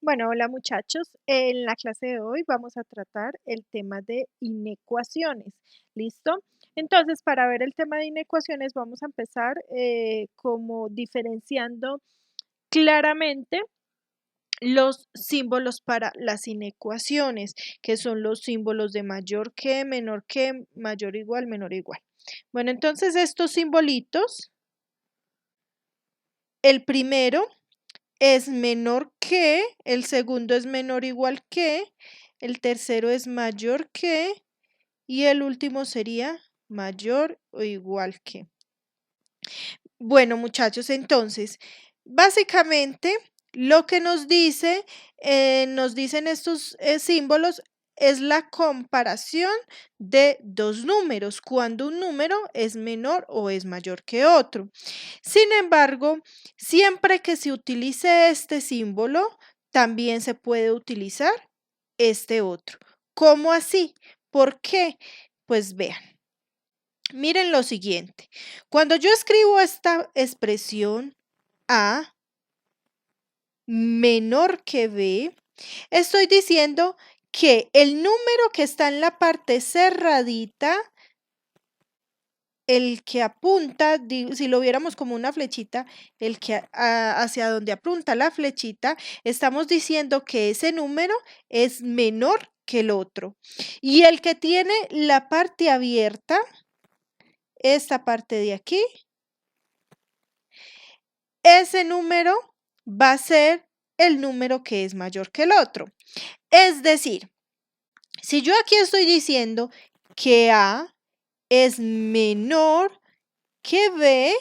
Bueno, hola muchachos. En la clase de hoy vamos a tratar el tema de inecuaciones. ¿Listo? Entonces, para ver el tema de inecuaciones, vamos a empezar como diferenciando claramente los símbolos para las inecuaciones, que son los símbolos de mayor que, menor que, mayor igual, menor igual. Bueno, entonces estos simbolitos, el primero es menor que, el segundo es menor o igual que, el tercero es mayor que y el último sería mayor o igual que. Bueno, muchachos, entonces, básicamente lo que nos dicen estos símbolos es la comparación de dos números, cuando un número es menor o es mayor que otro. Sin embargo, siempre que se utilice este símbolo, también se puede utilizar este otro. ¿Cómo así? ¿Por qué? Pues vean. Miren lo siguiente. Cuando yo escribo esta expresión A menor que B, estoy diciendo que el número que está en la parte cerradita, el que apunta, si lo viéramos como una flechita, el que hacia donde apunta la flechita, estamos diciendo que ese número es menor que el otro. Y el que tiene la parte abierta, esta parte de aquí, ese número va a ser el número que es mayor que el otro. Es decir, si yo aquí estoy diciendo que A es menor que B,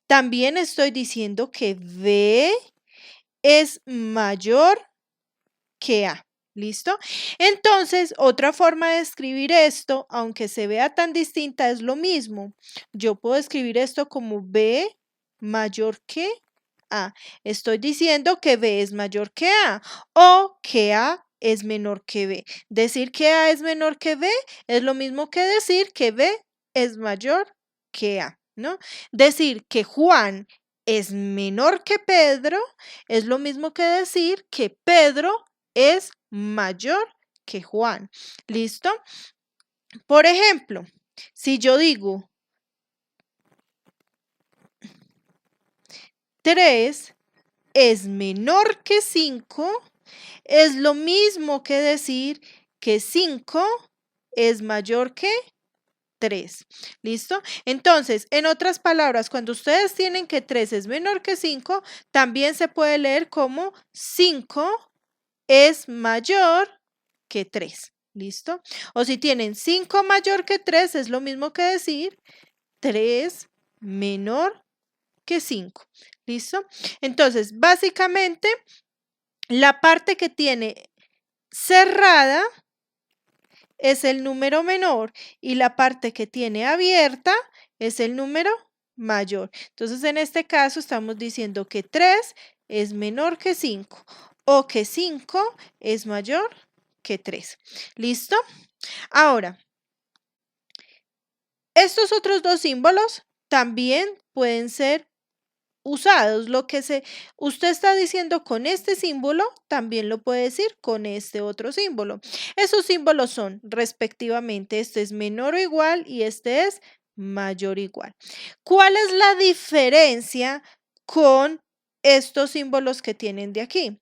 también estoy diciendo que B es mayor que A. ¿Listo? Entonces, otra forma de escribir esto, aunque se vea tan distinta, es lo mismo. Yo puedo escribir esto como B mayor que A. Estoy diciendo que B es mayor que A o que A es menor que B. Decir que A es menor que B es lo mismo que decir que B es mayor que A, ¿no? Decir que Juan es menor que Pedro es lo mismo que decir que Pedro es mayor que Juan. ¿Listo? Por ejemplo, si yo digo 3 es menor que 5, es lo mismo que decir que 5 es mayor que 3. ¿Listo? Entonces, en otras palabras, cuando ustedes tienen que 3 es menor que 5, también se puede leer como 5 es mayor que 3. ¿Listo? O si tienen 5 mayor que 3, es lo mismo que decir 3 menor que 5. ¿Listo? Entonces, básicamente, la parte que tiene cerrada es el número menor y la parte que tiene abierta es el número mayor. Entonces, en este caso, estamos diciendo que 3 es menor que 5 o que 5 es mayor que 3. ¿Listo? Ahora, estos otros dos símbolos también pueden ser usados. Usted está diciendo con este símbolo, también lo puede decir con este otro símbolo. Esos símbolos son respectivamente, este es menor o igual y este es mayor o igual. ¿Cuál es la diferencia con estos símbolos que tienen de aquí?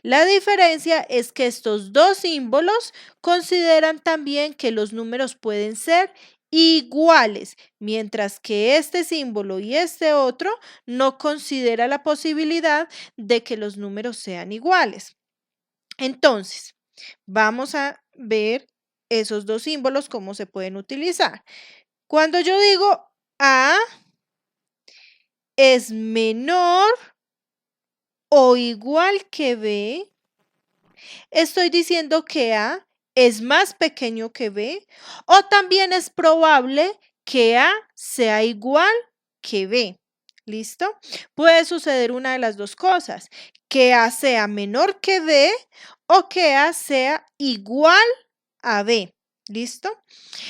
La diferencia es que estos dos símbolos consideran también que los números pueden ser iguales, mientras que este símbolo y este otro no considera la posibilidad de que los números sean iguales. Entonces, vamos a ver esos dos símbolos, cómo se pueden utilizar. Cuando yo digo A es menor o igual que B, estoy diciendo que A es más pequeño que B o también es probable que A sea igual que B. ¿Listo? Puede suceder una de las dos cosas, que A sea menor que B o que A sea igual a B. ¿Listo?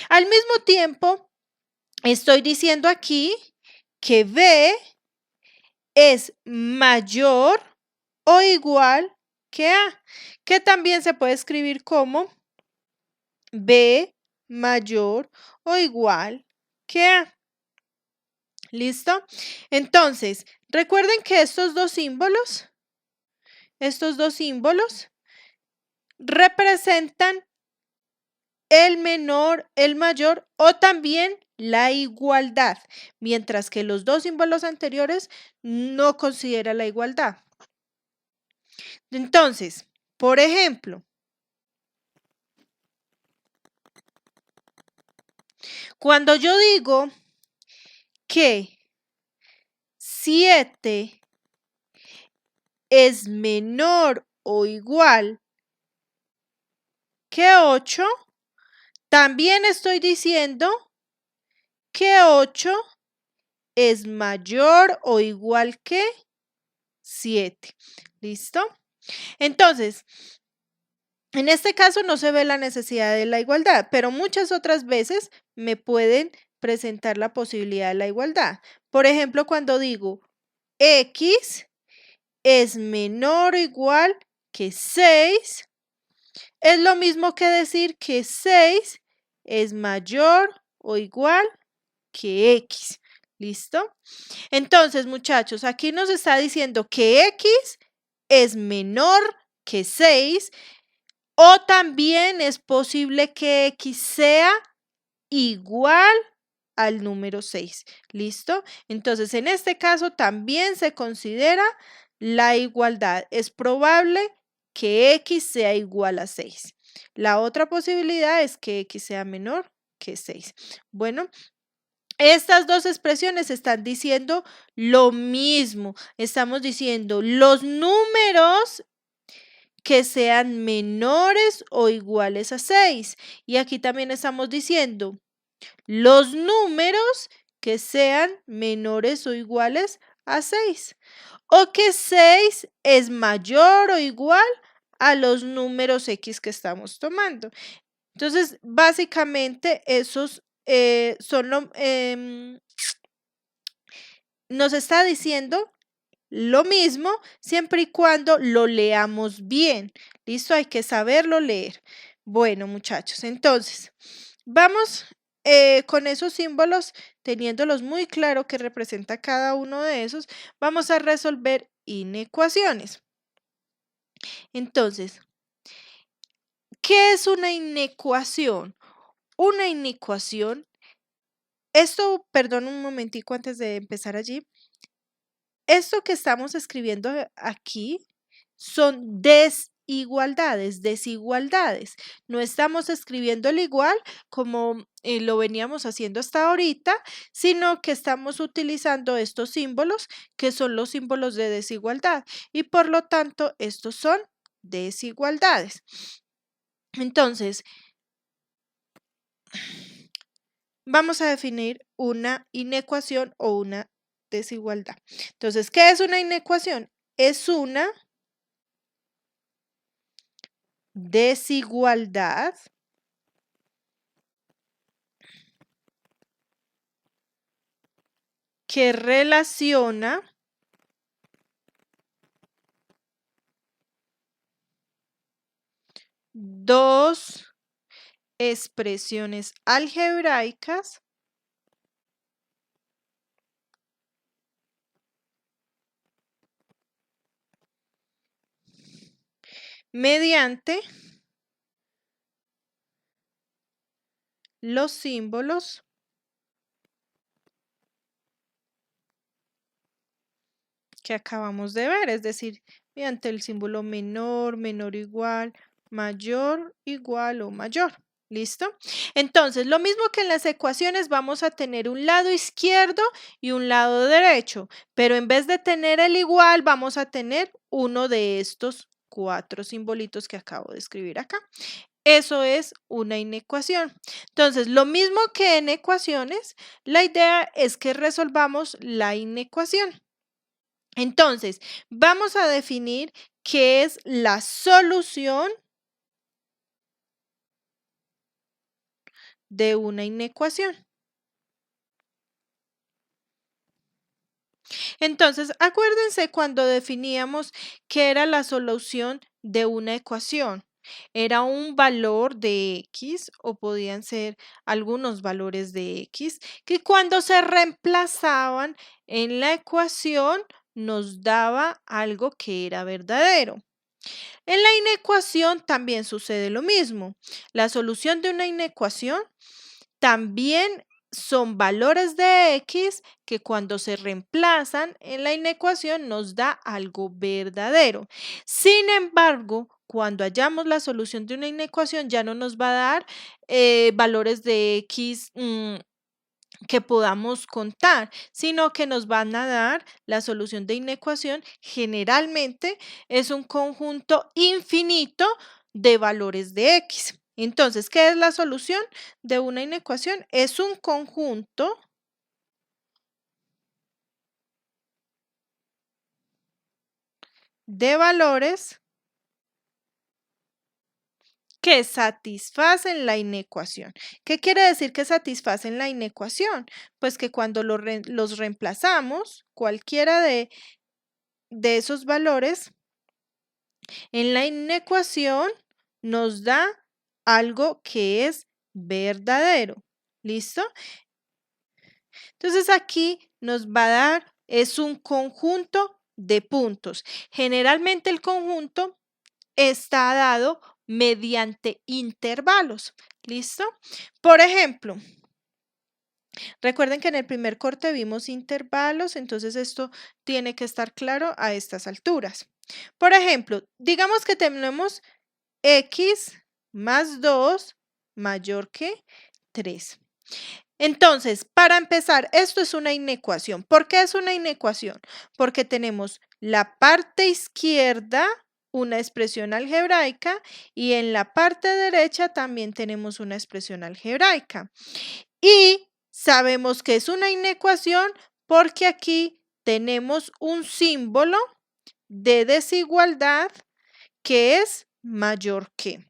Al mismo tiempo, estoy diciendo aquí que B es mayor o igual que A, que también se puede escribir como B mayor o igual que A. ¿Listo? Entonces, recuerden que estos dos símbolos representan el menor, el mayor o también la igualdad, mientras que los dos símbolos anteriores no consideran la igualdad. Entonces, por ejemplo, cuando yo digo que 7 es menor o igual que 8, también estoy diciendo que 8 es mayor o igual que 7. ¿Listo? Entonces, en este caso no se ve la necesidad de la igualdad, pero muchas otras veces me pueden presentar la posibilidad de la igualdad. Por ejemplo, cuando digo X es menor o igual que 6, es lo mismo que decir que 6 es mayor o igual que X. ¿Listo? Entonces, muchachos, aquí nos está diciendo que X es menor que 6 o también es posible que X sea igual al número 6. ¿Listo? Entonces, en este caso también se considera la igualdad. Es probable que X sea igual a 6. La otra posibilidad es que X sea menor que 6. Bueno, estas dos expresiones están diciendo lo mismo. Estamos diciendo los números que sean menores o iguales a 6. Y aquí también estamos diciendo los números que sean menores o iguales a 6. O que 6 es mayor o igual a los números X que estamos tomando. Entonces, básicamente, esos nos está diciendo lo mismo siempre y cuando lo leamos bien. ¿Listo? Hay que saberlo leer. Bueno, muchachos, entonces, vamos con esos símbolos, teniéndolos muy claro que representa cada uno de esos, vamos a resolver inecuaciones. Entonces, ¿qué es una inecuación? Una inecuación, esto, perdón un momentico antes de empezar allí, esto que estamos escribiendo aquí son desigualdades. No estamos escribiendo el igual como lo veníamos haciendo hasta ahorita, sino que estamos utilizando estos símbolos que son los símbolos de desigualdad y por lo tanto estos son desigualdades. Entonces, vamos a definir una inecuación o una desigualdad. Entonces, ¿qué es una inecuación? Es una desigualdad que relaciona dos expresiones algebraicas mediante los símbolos que acabamos de ver, es decir, mediante el símbolo menor, menor igual, mayor igual o mayor. ¿Listo? Entonces, lo mismo que en las ecuaciones, vamos a tener un lado izquierdo y un lado derecho, pero en vez de tener el igual, vamos a tener uno de estos 4 simbolitos que acabo de escribir acá. Eso es una inecuación. Entonces, lo mismo que en ecuaciones, la idea es que resolvamos la inecuación. Entonces, vamos a definir qué es la solución de una inecuación. Entonces, acuérdense cuando definíamos qué era la solución de una ecuación. Era un valor de X o podían ser algunos valores de X que cuando se reemplazaban en la ecuación nos daba algo que era verdadero. En la inecuación también sucede lo mismo. La solución de una inecuación también son valores de X que cuando se reemplazan en la inecuación nos da algo verdadero. Sin embargo, cuando hallamos la solución de una inecuación ya no nos va a dar valores de X que podamos contar, sino que nos van a dar la solución de inecuación. Generalmente es un conjunto infinito de valores de X. Entonces, ¿qué es la solución de una inecuación? Es un conjunto de valores que satisfacen la inecuación. ¿Qué quiere decir que satisfacen la inecuación? Pues que cuando los reemplazamos, cualquiera de esos valores en la inecuación nos da algo que es verdadero. ¿Listo? Entonces aquí nos va a dar, es un conjunto de puntos. Generalmente el conjunto está dado mediante intervalos. ¿Listo? Por ejemplo, recuerden que en el primer corte vimos intervalos, entonces esto tiene que estar claro a estas alturas. Por ejemplo, digamos que tenemos X más 2 mayor que 3. Entonces, para empezar, esto es una inecuación. ¿Por qué es una inecuación? Porque tenemos la parte izquierda una expresión algebraica y en la parte derecha también tenemos una expresión algebraica. Y sabemos que es una inecuación porque aquí tenemos un símbolo de desigualdad que es mayor que.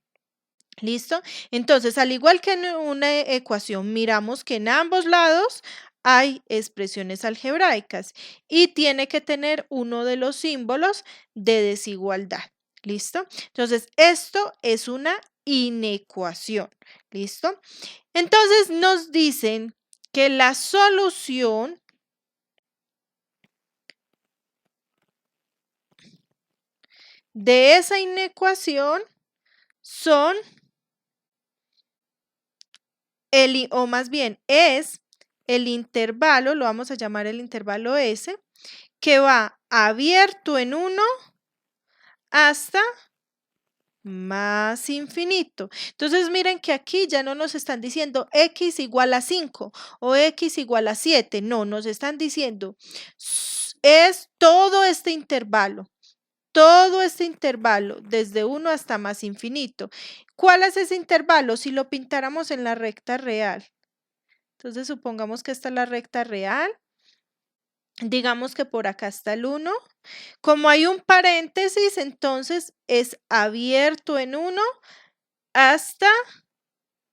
¿Listo? Entonces, al igual que en una ecuación, miramos que en ambos lados hay expresiones algebraicas y tiene que tener uno de los símbolos de desigualdad. ¿Listo? Entonces, esto es una inecuación. ¿Listo? Entonces, nos dicen que la solución de esa inecuación son o más bien es el intervalo, lo vamos a llamar el intervalo S, que va abierto en 1 hasta más infinito. Entonces miren que aquí ya no nos están diciendo X igual a 5 o X igual a 7, no, nos están diciendo es todo este intervalo, desde 1 hasta más infinito. ¿Cuál es ese intervalo? Si lo pintáramos en la recta real. Entonces, supongamos que esta es la recta real. Digamos que por acá está el 1. Como hay un paréntesis, entonces es abierto en 1 hasta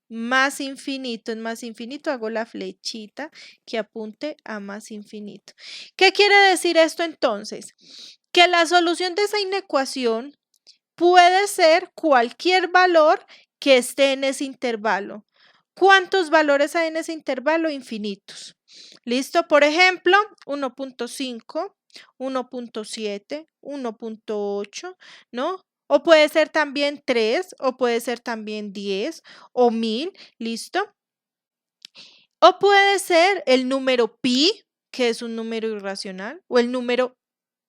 más infinito. En más infinito hago la flechita que apunte a más infinito. ¿Qué quiere decir esto entonces? Que la solución de esa inecuación puede ser cualquier valor que esté en ese intervalo. ¿Cuántos valores hay en ese intervalo? Infinitos. ¿Listo? Por ejemplo, 1.5, 1.7, 1.8, ¿no? O puede ser también 3, o puede ser también 10 o 1000, ¿listo? O puede ser el número pi, que es un número irracional, o el número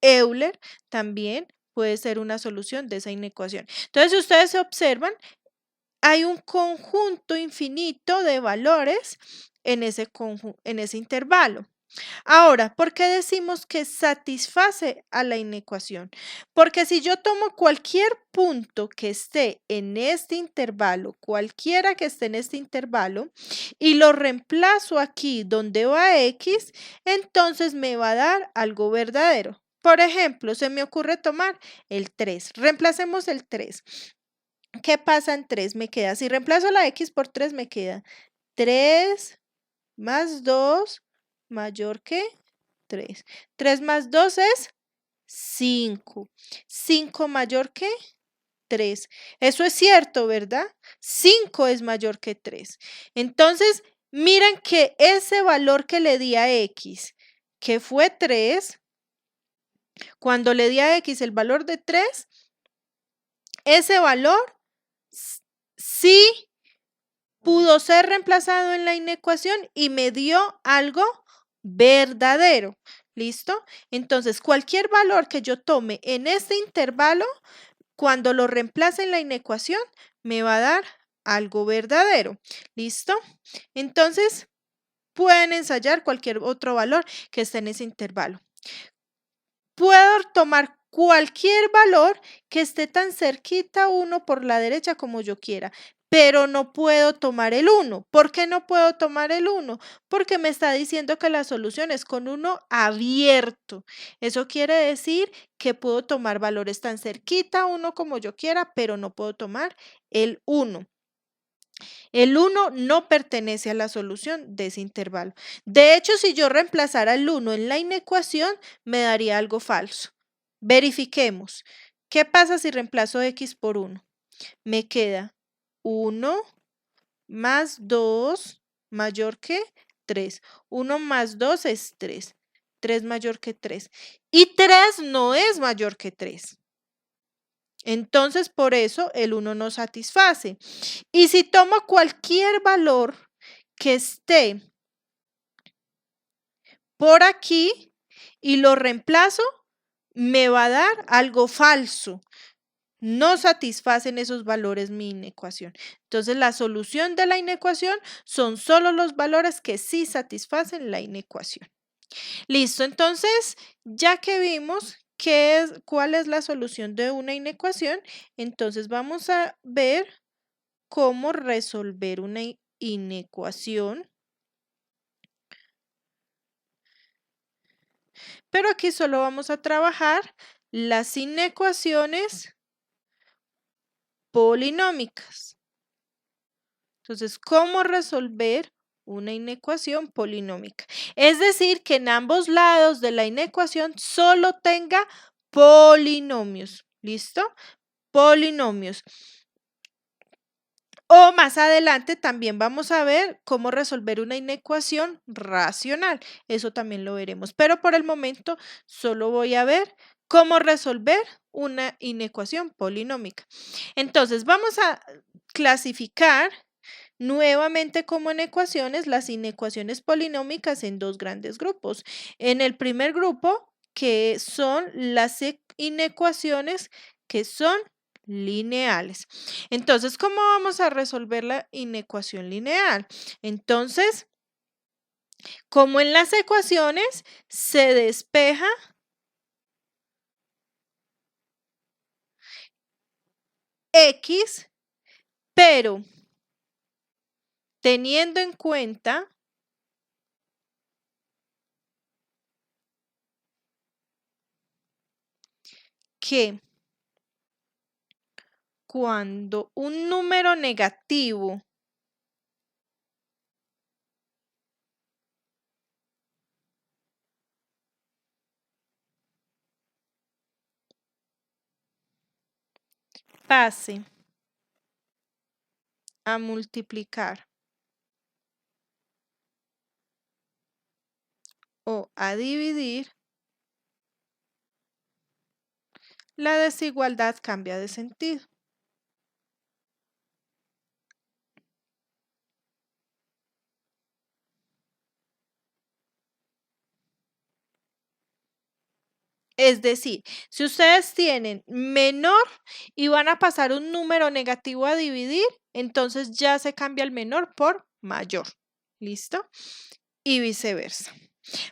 Euler también puede ser una solución de esa inecuación. Entonces, si ustedes observan, hay un conjunto infinito de valores en ese intervalo. Ahora, ¿por qué decimos que satisface a la inecuación? Porque si yo tomo cualquier punto que esté en este intervalo, cualquiera que esté en este intervalo, y lo reemplazo aquí donde va X, entonces me va a dar algo verdadero. Por ejemplo, se me ocurre tomar el 3. Reemplacemos el 3. ¿Qué pasa en 3? Me queda, si reemplazo la X por 3, me queda 3 más 2 mayor que 3. 3 más 2 es 5. 5 mayor que 3. Eso es cierto, ¿verdad? 5 es mayor que 3. Entonces, miren que ese valor que le di a X, que fue 3, cuando le di a X el valor de 3, ese valor sí pudo ser reemplazado en la inecuación y me dio algo verdadero. ¿Listo? Entonces, cualquier valor que yo tome en este intervalo, cuando lo reemplace en la inecuación, me va a dar algo verdadero. ¿Listo? Entonces, pueden ensayar cualquier otro valor que esté en ese intervalo. Puedo tomar cualquier valor que esté tan cerquita uno por la derecha como yo quiera, pero no puedo tomar el 1. ¿Por qué no puedo tomar el 1? Porque me está diciendo que la solución es con 1 abierto. Eso quiere decir que puedo tomar valores tan cerquita uno como yo quiera, pero no puedo tomar el 1. El 1 no pertenece a la solución de ese intervalo. De hecho, si yo reemplazara el 1 en la inecuación, me daría algo falso. Verifiquemos. ¿Qué pasa si reemplazo x por 1? Me queda 1 más 2 mayor que 3. 1 más 2 es 3. 3 mayor que 3. Y 3 no es mayor que 3. Entonces, por eso el 1 no satisface. Y si tomo cualquier valor que esté por aquí y lo reemplazo, me va a dar algo falso. No satisfacen esos valores mi inecuación. Entonces, la solución de la inecuación son solo los valores que sí satisfacen la inecuación. Listo, entonces, ya que vimos cuál es la solución de una inecuación, entonces vamos a ver cómo resolver una inecuación. Pero aquí solo vamos a trabajar las inecuaciones polinómicas. Entonces, ¿cómo resolver una inecuación polinómica? Es decir, que en ambos lados de la inecuación solo tenga polinomios. ¿Listo? Polinomios. O más adelante también vamos a ver cómo resolver una inecuación racional. Eso también lo veremos. Pero por el momento solo voy a ver cómo resolver una inecuación polinómica. Entonces vamos a clasificar nuevamente como inecuaciones las inecuaciones polinómicas en dos grandes grupos. En el primer grupo, que son las inecuaciones que son lineales. Entonces, ¿cómo vamos a resolver la inecuación lineal? Entonces, como en las ecuaciones, se despeja X, pero teniendo en cuenta que cuando un número negativo pase a multiplicar o a dividir, la desigualdad cambia de sentido. Es decir, si ustedes tienen menor y van a pasar un número negativo a dividir, entonces ya se cambia el menor por mayor. ¿Listo? Y viceversa.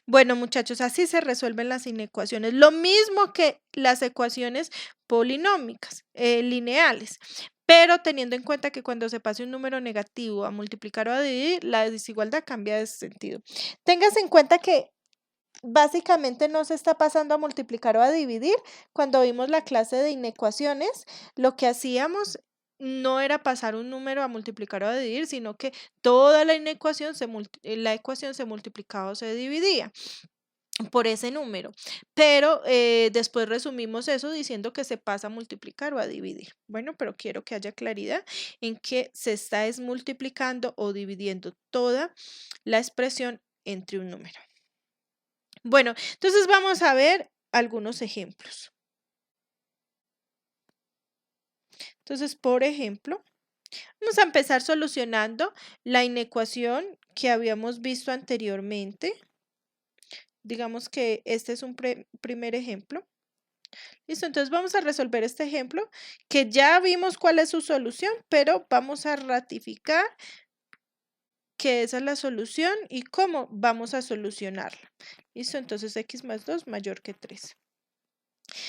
Bueno, muchachos, así se resuelven las inecuaciones. Lo mismo que las ecuaciones polinómicas, lineales. Pero teniendo en cuenta que cuando se pase un número negativo a multiplicar o a dividir, la desigualdad cambia de sentido. Tengas en cuenta que básicamente no se está pasando a multiplicar o a dividir. Cuando vimos la clase de inecuaciones, lo que hacíamos no era pasar un número a multiplicar o a dividir, sino que toda la ecuación se multiplicaba o se dividía. por ese número, pero después resumimos eso diciendo que se pasa a multiplicar o a dividir. Bueno, pero quiero que haya claridad en que se está multiplicando o dividiendo toda la expresión entre un número. Bueno, entonces vamos a ver algunos ejemplos. Entonces, por ejemplo, vamos a empezar solucionando la inecuación que habíamos visto anteriormente. Digamos que este es un primer ejemplo. Listo, entonces vamos a resolver este ejemplo que ya vimos cuál es su solución, pero vamos a ratificar que esa es la solución y cómo vamos a solucionarla. Listo, entonces x más 2 mayor que 3.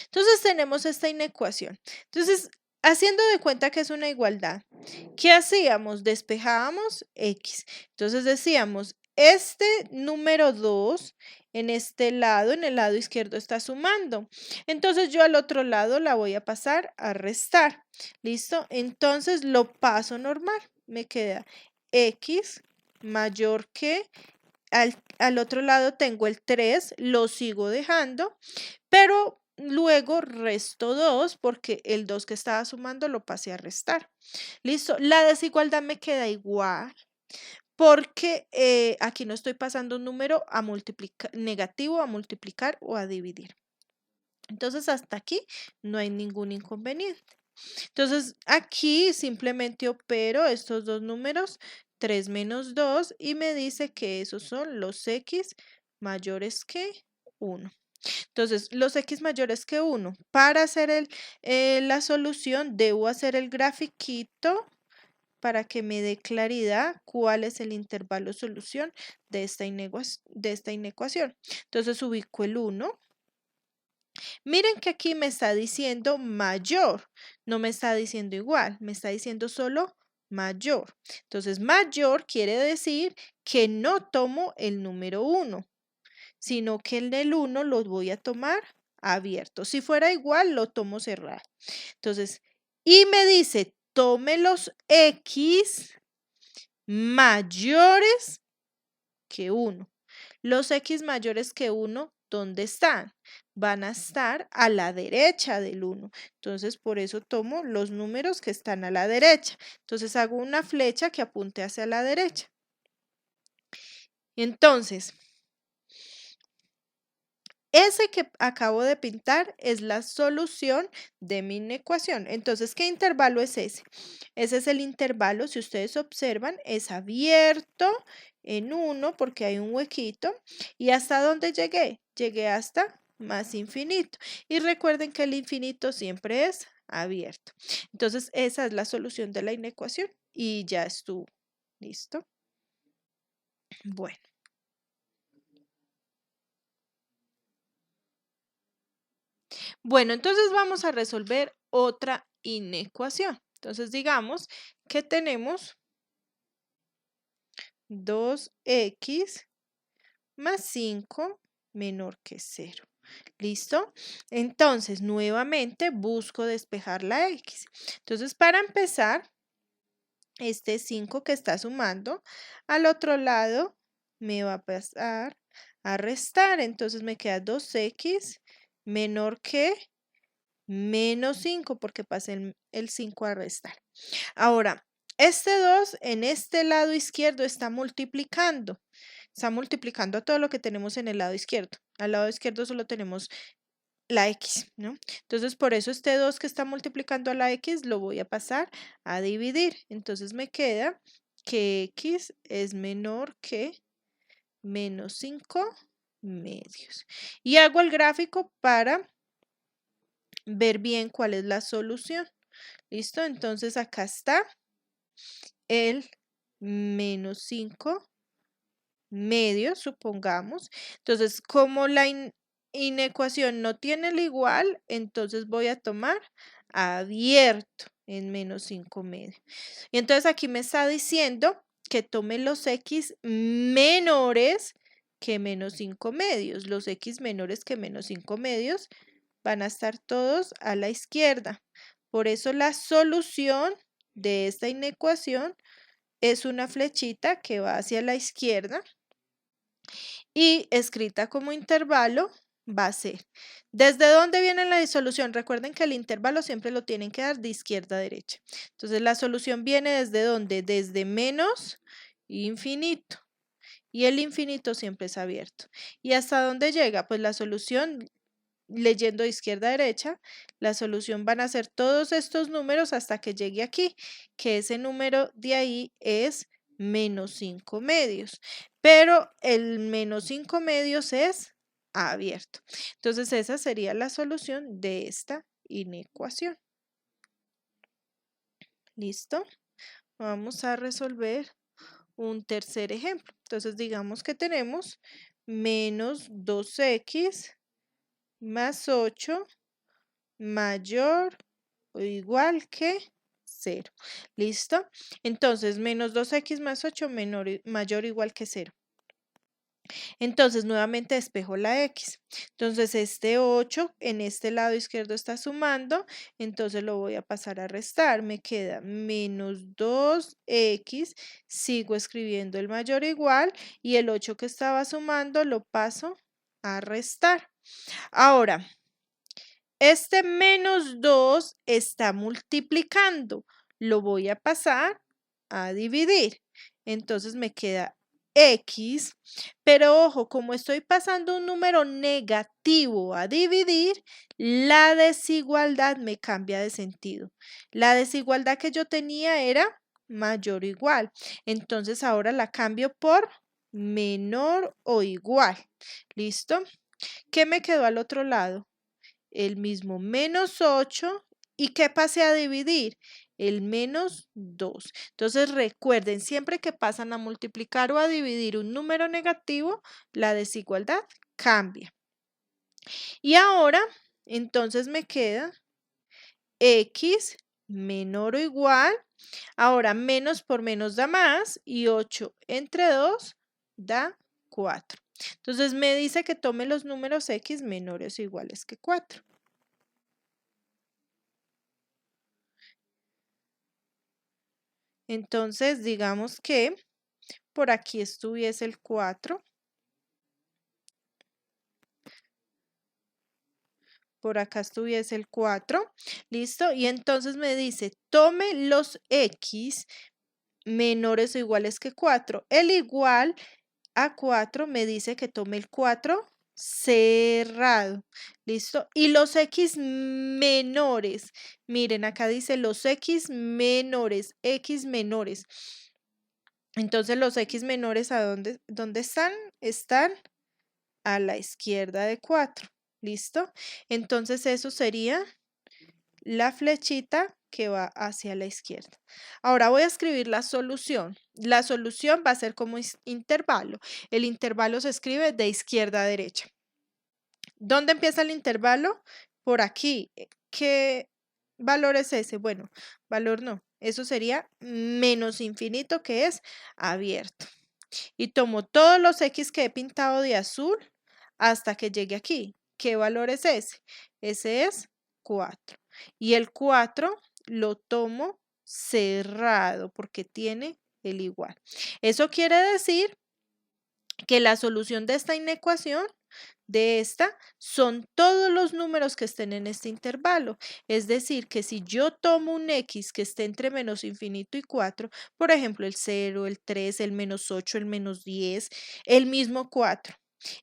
Entonces tenemos esta inecuación. Entonces, haciendo de cuenta que es una igualdad, ¿qué hacíamos? Despejábamos x. Entonces decíamos, este número 2 en este lado, en el lado izquierdo, está sumando. Entonces yo al otro lado la voy a pasar a restar. ¿Listo? Entonces lo paso normal. Me queda x mayor que, al otro lado tengo el 3, lo sigo dejando, pero luego resto 2 porque el 2 que estaba sumando lo pasé a restar. Listo, la desigualdad me queda igual porque aquí no estoy pasando un número a negativo a multiplicar o a dividir. Entonces hasta aquí no hay ningún inconveniente. Entonces aquí simplemente opero estos dos números, 3 menos 2, y me dice que esos son los x mayores que 1. Entonces, los x mayores que 1. Para hacer la solución, debo hacer el grafiquito para que me dé claridad cuál es el intervalo solución de esta inecuación. Entonces, ubico el 1. Miren que aquí me está diciendo mayor, no me está diciendo igual, me está diciendo solo mayor. Entonces, mayor quiere decir que no tomo el número 1, sino que el del 1 lo voy a tomar abierto. Si fuera igual, lo tomo cerrado. Entonces, y me dice, tome los x mayores que 1. Los x mayores que 1, ¿dónde están? Van a estar a la derecha del 1. Entonces, por eso tomo los números que están a la derecha. Entonces, hago una flecha que apunte hacia la derecha. Entonces, ese que acabo de pintar es la solución de mi inecuación. Entonces, ¿qué intervalo es ese? Ese es el intervalo, si ustedes observan, es abierto en 1 porque hay un huequito. ¿Y hasta dónde llegué? Llegué hasta más infinito. Y recuerden que el infinito siempre es abierto. Entonces, esa es la solución de la inecuación y ya estuvo. ¿Listo? Bueno. Bueno, entonces vamos a resolver otra inecuación. Entonces digamos que tenemos 2x más 5 menor que 0. ¿Listo? Entonces, nuevamente busco despejar la x. Entonces, para empezar, este 5 que está sumando, al otro lado me va a pasar a restar. Entonces, me queda 2x menor que menos 5 porque pasé el 5 a restar. Ahora, este 2 en este lado izquierdo está multiplicando a todo lo que tenemos en el lado izquierdo. Al lado izquierdo solo tenemos la x, ¿no? Entonces, por eso este 2 que está multiplicando a la x lo voy a pasar a dividir. Entonces, me queda que x es menor que menos 5 medios. Y hago el gráfico para ver bien cuál es la solución. ¿Listo? Entonces acá está el menos 5 medios, supongamos. Entonces, como la inecuación no tiene el igual, entonces voy a tomar abierto en menos 5 medios. Y entonces aquí me está diciendo que tome los x menores que menos 5 medios. Los x menores que menos 5 medios van a estar todos a la izquierda. Por eso la solución de esta inecuación es una flechita que va hacia la izquierda y escrita como intervalo va a ser. ¿Desde dónde viene la disolución? Recuerden que el intervalo siempre lo tienen que dar de izquierda a derecha. Entonces la solución viene desde dónde? Desde menos infinito. Y el infinito siempre es abierto. ¿Y hasta dónde llega? Pues la solución, leyendo de izquierda a derecha, la solución van a ser todos estos números hasta que llegue aquí, que ese número de ahí es menos 5 medios. Pero el menos 5 medios es abierto. Entonces esa sería la solución de esta inecuación. ¿Listo? Vamos a resolver un tercer ejemplo. Entonces digamos que tenemos menos 2x más 8 mayor o igual que 0. ¿Listo? Entonces menos 2x más 8 mayor o igual que 0. Entonces nuevamente despejo la x. Entonces este 8 en este lado izquierdo está sumando, entonces lo voy a pasar a restar. Me queda menos 2x, sigo escribiendo el mayor o igual y el 8 que estaba sumando lo paso a restar. Ahora, este menos 2 está multiplicando, lo voy a pasar a dividir. Entonces me queda x, pero ojo, como estoy pasando un número negativo a dividir, la desigualdad me cambia de sentido. La desigualdad que yo tenía era mayor o igual, entonces ahora la cambio por menor o igual. ¿Listo? ¿Qué me quedó al otro lado? El mismo menos 8. ¿Y qué pasé a dividir? El menos 2. Entonces recuerden, siempre que pasan a multiplicar o a dividir un número negativo, la desigualdad cambia. Y ahora, entonces me queda x menor o igual. Ahora, menos por menos da más y 8 entre 2 da 4. Entonces me dice que tome los números x menores o iguales que 4. Entonces, digamos que por aquí estuviese el 4. Por acá estuviese el 4. ¿Listo? Y entonces me dice, tome los x menores o iguales que 4. El igual a 4 me dice que tome el 4 cerrado. ¿Listo? Y los x menores. Miren, acá dice los x menores. Entonces los x menores, ¿a dónde están? Están a la izquierda de 4. ¿Listo? Entonces eso sería la flechita que va hacia la izquierda. Ahora voy a escribir la solución. La solución va a ser como intervalo. El intervalo se escribe de izquierda a derecha. ¿Dónde empieza el intervalo? Por aquí. ¿Qué valor es ese? Bueno, valor no. Eso sería menos infinito, que es abierto. Y tomo todos los x que he pintado de azul hasta que llegue aquí. ¿Qué valor es ese? Ese es 4. Y el 4 lo tomo cerrado porque tiene el igual. Eso quiere decir que la solución de esta inecuación, son todos los números que estén en este intervalo. Es decir, que si yo tomo un x que esté entre menos infinito y 4, por ejemplo, el 0, el 3, el menos 8, el menos 10, el mismo 4,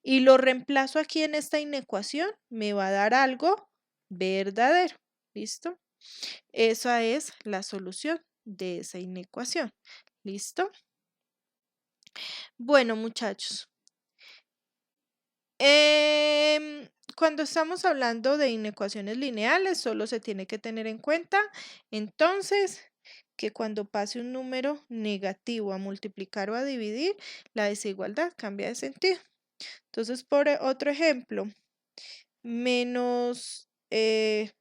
y lo reemplazo aquí en esta inecuación, me va a dar algo verdadero. ¿Listo? Esa es la solución de esa inecuación. ¿Listo? Bueno, muchachos. Cuando estamos hablando de inecuaciones lineales, solo se tiene que tener en cuenta, entonces, que cuando pase un número negativo a multiplicar o a dividir, la desigualdad cambia de sentido. Entonces, por otro ejemplo, menos 7x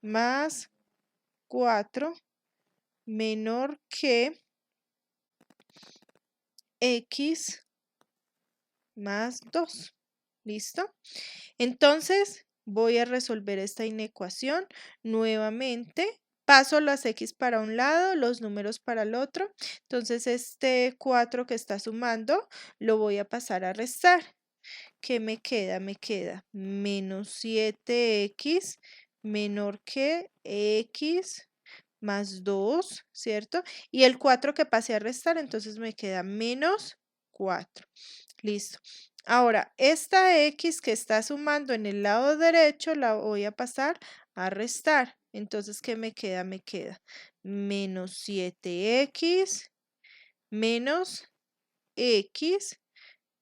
más 4 menor que x más 2. ¿Listo? Entonces voy a resolver esta inecuación nuevamente paso las X para un lado, los números para el otro. Entonces, este 4 que está sumando lo voy a pasar a restar. ¿Qué me queda? Me queda menos 7x menor que x más 2, ¿cierto? Y el 4 que pasé a restar, entonces me queda menos 4. Listo. Ahora, esta x que está sumando en el lado derecho la voy a pasar a restar. Entonces, ¿qué me queda? Me queda menos 7x menos x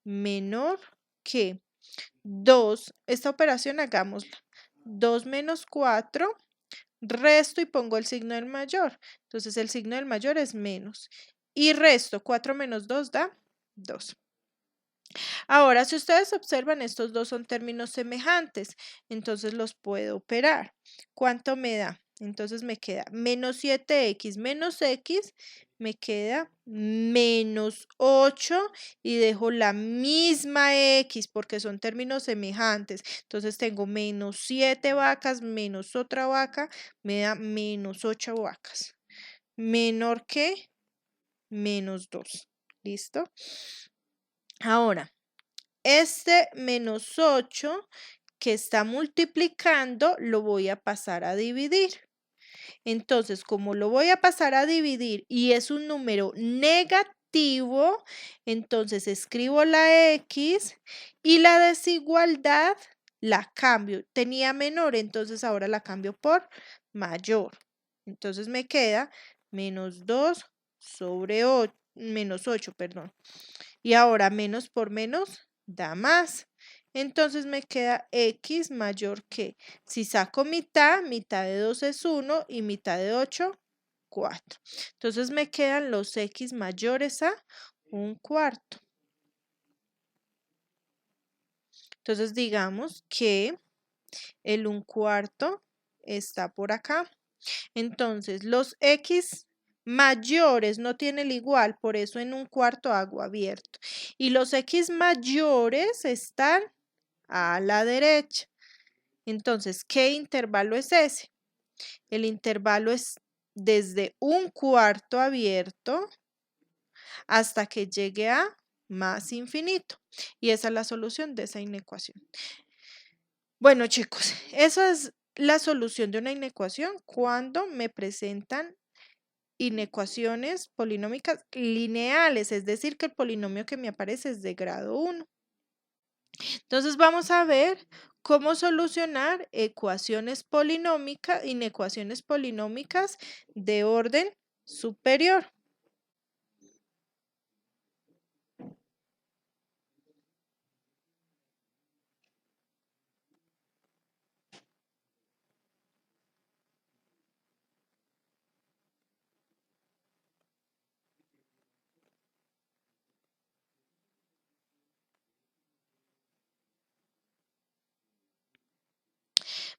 menor que 2. Esta operación hagámosla. 2 menos 4, resto y pongo el signo del mayor. Entonces, el signo del mayor es menos. Y resto, 4 menos 2 da 2. Ahora, si ustedes observan, estos dos son términos semejantes, entonces los puedo operar. ¿Cuánto me da? Entonces me queda menos 7x menos x, me queda menos 8 y dejo la misma x porque son términos semejantes. Entonces tengo menos 7 vacas menos otra vaca, me da menos 8 vacas. Menor que menos 2. ¿Listo? Ahora, este menos 8 que está multiplicando lo voy a pasar a dividir. Entonces, como lo voy a pasar a dividir y es un número negativo, entonces escribo la X y la desigualdad la cambio. Tenía menor, entonces ahora la cambio por mayor. Entonces me queda menos 2 sobre 8, menos 8, perdón. Y ahora menos por menos da más. Entonces me queda x mayor que, si saco mitad, mitad de 2 es 1 y mitad de 8, 4. Entonces me quedan los x mayores a un cuarto. Entonces digamos que el un cuarto está por acá. Entonces los x mayores no tiene el igual, por eso en un cuarto hago abierto. Y los x mayores están a la derecha. Entonces, ¿qué intervalo es ese? El intervalo es desde un cuarto abierto hasta que llegue a más infinito. Y esa es la solución de esa inecuación. Bueno, chicos, esa es la solución de una inecuación cuando me presentan inecuaciones polinómicas lineales, es decir, que el polinomio que me aparece es de grado 1. Entonces vamos a ver cómo solucionar inecuaciones polinómicas de orden superior.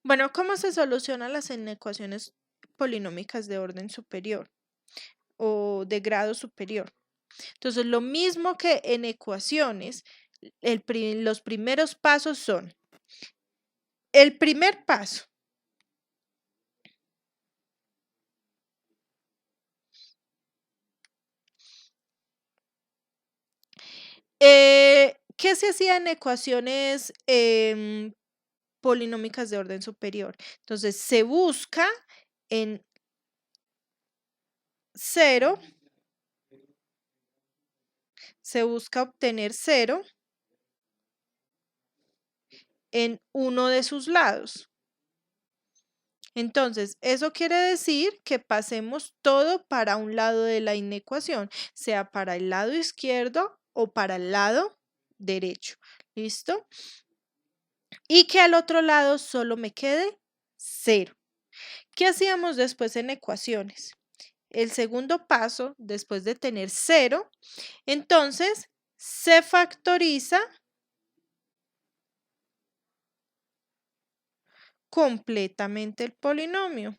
Bueno, ¿cómo se solucionan las inecuaciones polinómicas de orden superior o de grado superior? Entonces, lo mismo que en ecuaciones, los primeros pasos son, el primer paso, ¿qué se hacía en ecuaciones polinómicas de orden superior? Entonces, se busca en 0, se busca obtener 0 en uno de sus lados. Entonces, eso quiere decir que pasemos todo para un lado de la inecuación, sea para el lado izquierdo o para el lado derecho. ¿Listo? Y que al otro lado solo me quede 0. ¿Qué hacíamos después en ecuaciones? El segundo paso, después de tener 0, entonces se factoriza completamente el polinomio.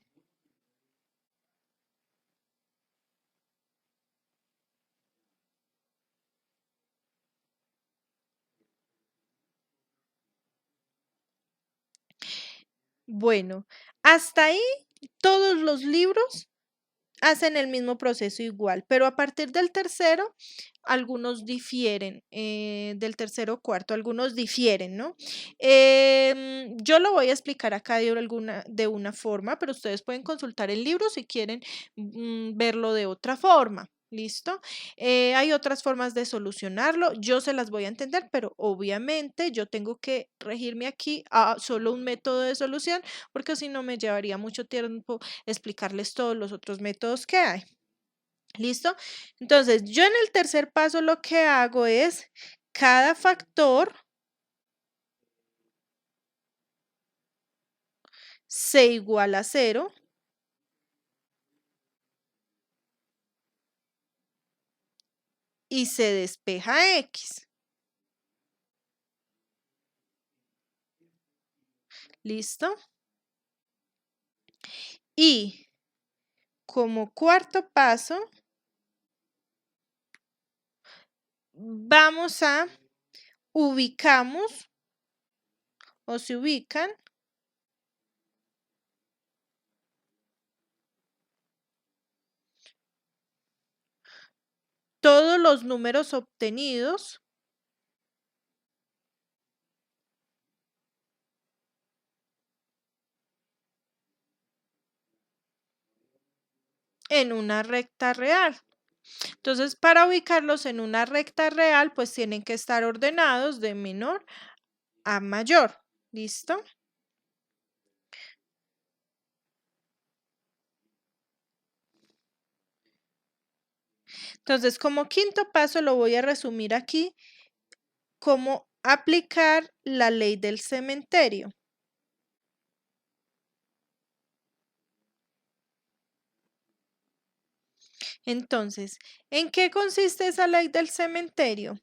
Bueno, hasta ahí todos los libros hacen el mismo proceso igual, pero a partir del tercero, algunos difieren, del tercero o cuarto, algunos difieren, ¿no? Yo lo voy a explicar acá de una forma, pero ustedes pueden consultar el libro si quieren verlo de otra forma. ¿Listo? Hay otras formas de solucionarlo, yo se las voy a entender, pero obviamente yo tengo que regirme aquí a solo un método de solución, porque si no me llevaría mucho tiempo explicarles todos los otros métodos que hay. ¿Listo? Entonces, yo en el tercer paso lo que hago es cada factor se iguala a 0 y se despeja X. ¿Listo? Y como cuarto paso, vamos a ubicamos o se ubican todos los números obtenidos en una recta real. Entonces, para ubicarlos en una recta real, pues tienen que estar ordenados de menor a mayor. ¿Listo? Entonces, como quinto paso, lo voy a resumir aquí, cómo aplicar la ley del cementerio. Entonces, ¿en qué consiste esa ley del cementerio?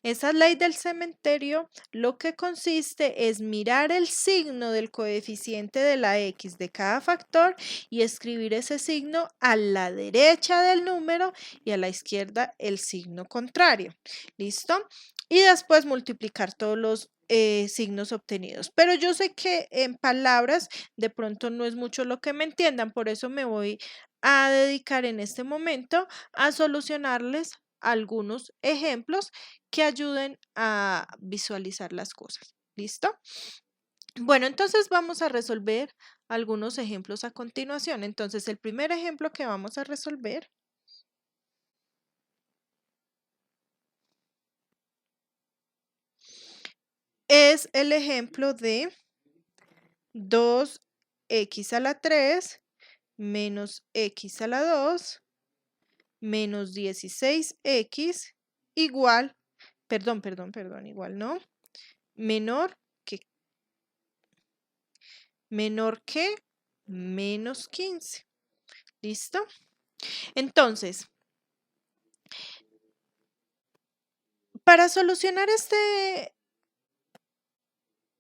Esa ley del cementerio lo que consiste es mirar el signo del coeficiente de la X de cada factor y escribir ese signo a la derecha del número y a la izquierda el signo contrario. ¿Listo? Y después multiplicar todos los signos obtenidos. Pero yo sé que en palabras de pronto no es mucho lo que me entiendan, por eso me voy a dedicar en este momento a solucionarles algunos ejemplos que ayuden a visualizar las cosas. ¿Listo? Bueno, entonces vamos a resolver algunos ejemplos a continuación. Entonces, el primer ejemplo que vamos a resolver es el ejemplo de 2x a la 3 menos x a la 2 menos 16x igual, igual no, menor que menos 15. ¿Listo? Entonces, para solucionar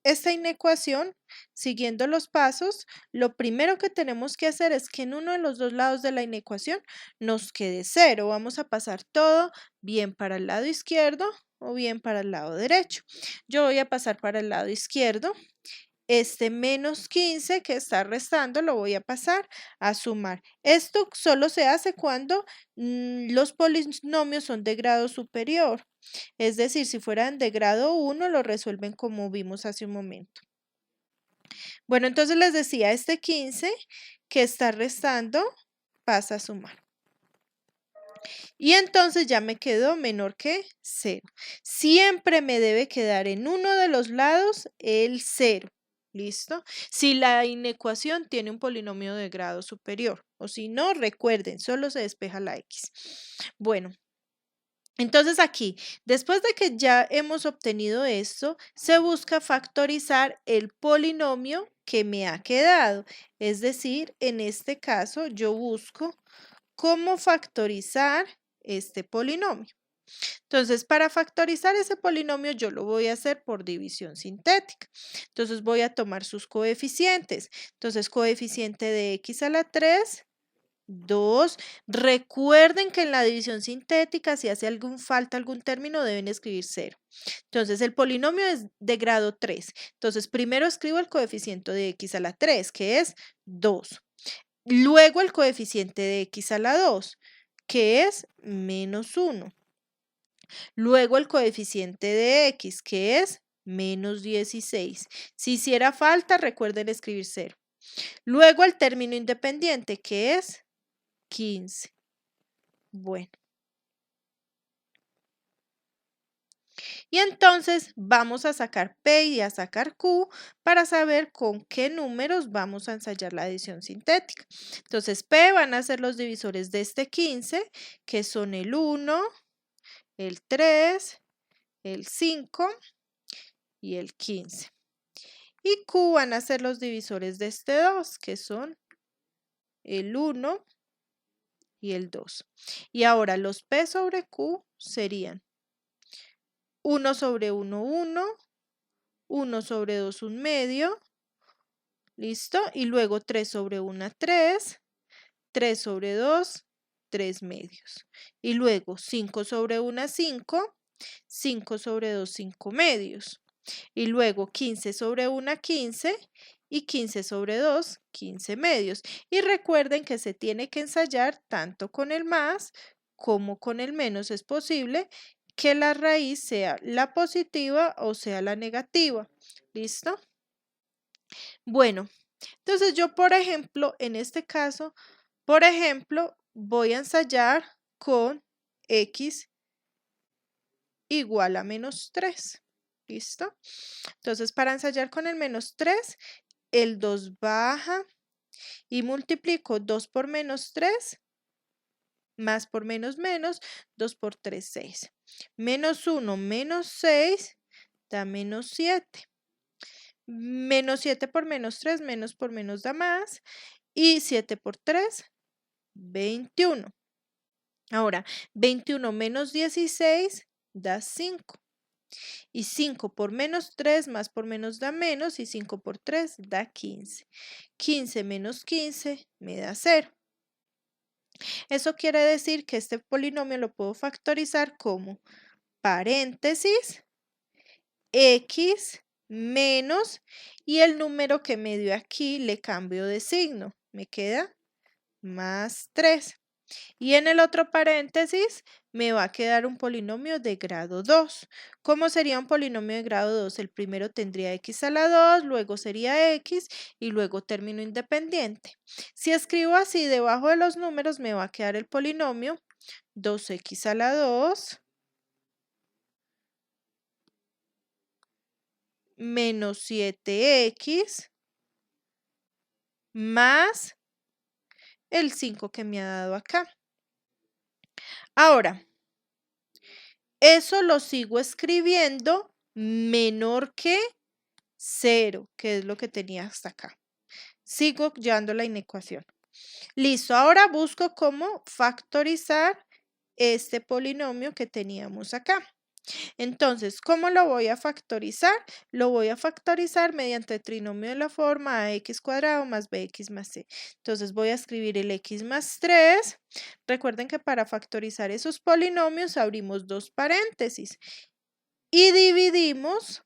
esta inecuación, siguiendo los pasos, lo primero que tenemos que hacer es que en uno de los dos lados de la inecuación nos quede 0. Vamos a pasar todo bien para el lado izquierdo o bien para el lado derecho. Yo voy a pasar para el lado izquierdo. Este menos 15 que está restando lo voy a pasar a sumar. Esto solo se hace cuando los polinomios son de grado superior. Es decir, si fueran de grado 1 lo resuelven como vimos hace un momento. Bueno, entonces les decía, este 15 que está restando pasa a sumar. Y entonces ya me quedó menor que 0. Siempre me debe quedar en uno de los lados el 0. ¿Listo? Si la inecuación tiene un polinomio de grado superior. O si no, recuerden, solo se despeja la X. Bueno, entonces aquí, después de que ya hemos obtenido esto, se busca factorizar el polinomio que me ha quedado. Es decir, en este caso yo busco cómo factorizar este polinomio. Entonces, para factorizar ese polinomio, yo lo voy a hacer por división sintética. Entonces, voy a tomar sus coeficientes. Entonces, coeficiente de x a la 3, 2. Recuerden que en la división sintética, si hace falta algún término, deben escribir 0. Entonces, el polinomio es de grado 3. Entonces, primero escribo el coeficiente de x a la 3, que es 2. Luego el coeficiente de x a la 2, que es menos 1. Luego el coeficiente de x, que es menos 16. Si hiciera falta, recuerden escribir 0. Luego el término independiente, que es 15. Bueno. Y entonces vamos a sacar P y a sacar Q para saber con qué números vamos a ensayar la adición sintética. Entonces P van a ser los divisores de este 15, que son el 1, el 3, el 5 y el 15. Y Q van a ser los divisores de este 2, que son el 1 y el 2. Y ahora los P sobre Q serían 1 sobre 1, 1, 1 sobre 2, 1 medio, ¿listo? Y luego 3 sobre 1, 3, 3 sobre 2, 3 medios. Y luego 5 sobre 1, 5, 5 sobre 2, 5 medios. Y luego 15 sobre 1, 15 y 15 sobre 2, 15 medios. Y recuerden que se tiene que ensayar tanto con el más como con el menos. Es posible que la raíz sea la positiva o sea la negativa. ¿Listo? Bueno, entonces yo, por ejemplo, en este caso, por ejemplo, voy a ensayar con x igual a menos 3. ¿Listo? Entonces, para ensayar con el menos 3, el 2 baja y multiplico 2 por menos 3, más por menos menos, 2 por 3, 6. Menos 1 menos 6 da menos 7. Menos 7 por menos 3, menos por menos da más. Y 7 por 3, 21. Ahora, 21 menos 16 da 5. Y 5 por menos 3 más por menos da menos y 5 por 3 da 15. 15 menos 15 me da 0. Eso quiere decir que este polinomio lo puedo factorizar como paréntesis x menos y el número que me dio aquí le cambio de signo. Me queda más 3. Y en el otro paréntesis me va a quedar un polinomio de grado 2. ¿Cómo sería un polinomio de grado 2? El primero tendría x a la 2, luego sería x y luego término independiente. Si escribo así debajo de los números me va a quedar el polinomio 2x a la 2 menos 7x más el 5 que me ha dado acá. Ahora, eso lo sigo escribiendo menor que 0, que es lo que tenía hasta acá. Sigo llevando la inecuación. Listo, ahora busco cómo factorizar este polinomio que teníamos acá. Entonces, ¿cómo lo voy a factorizar? Lo voy a factorizar mediante el trinomio de la forma ax cuadrado más bx más c. Entonces, voy a escribir el x más 3. Recuerden que para factorizar esos polinomios abrimos dos paréntesis y dividimos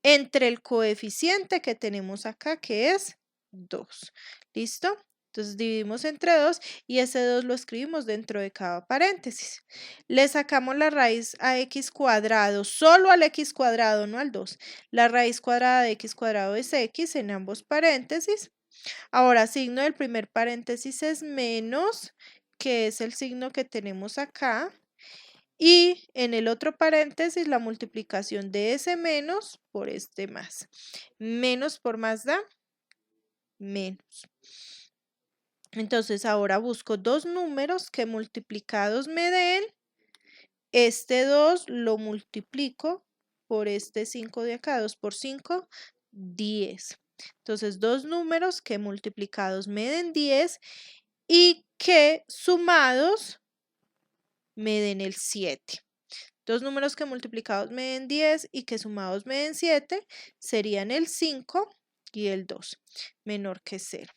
entre el coeficiente que tenemos acá, que es 2. ¿Listo? Entonces dividimos entre 2 y ese 2 lo escribimos dentro de cada paréntesis. Le sacamos la raíz a x cuadrado, solo al x cuadrado, no al 2. La raíz cuadrada de x cuadrado es x en ambos paréntesis. Ahora, signo del primer paréntesis es menos, que es el signo que tenemos acá. Y en el otro paréntesis la multiplicación de ese menos por este más. Menos por más da menos. Entonces ahora busco dos números que multiplicados me den. Este 2 lo multiplico por este 5 de acá. 2 por 5, 10. Entonces dos números que multiplicados me den 10 y que sumados me den el 7. Dos números que multiplicados me den 10 y que sumados me den 7 serían el 5 y el 2, menor que 0.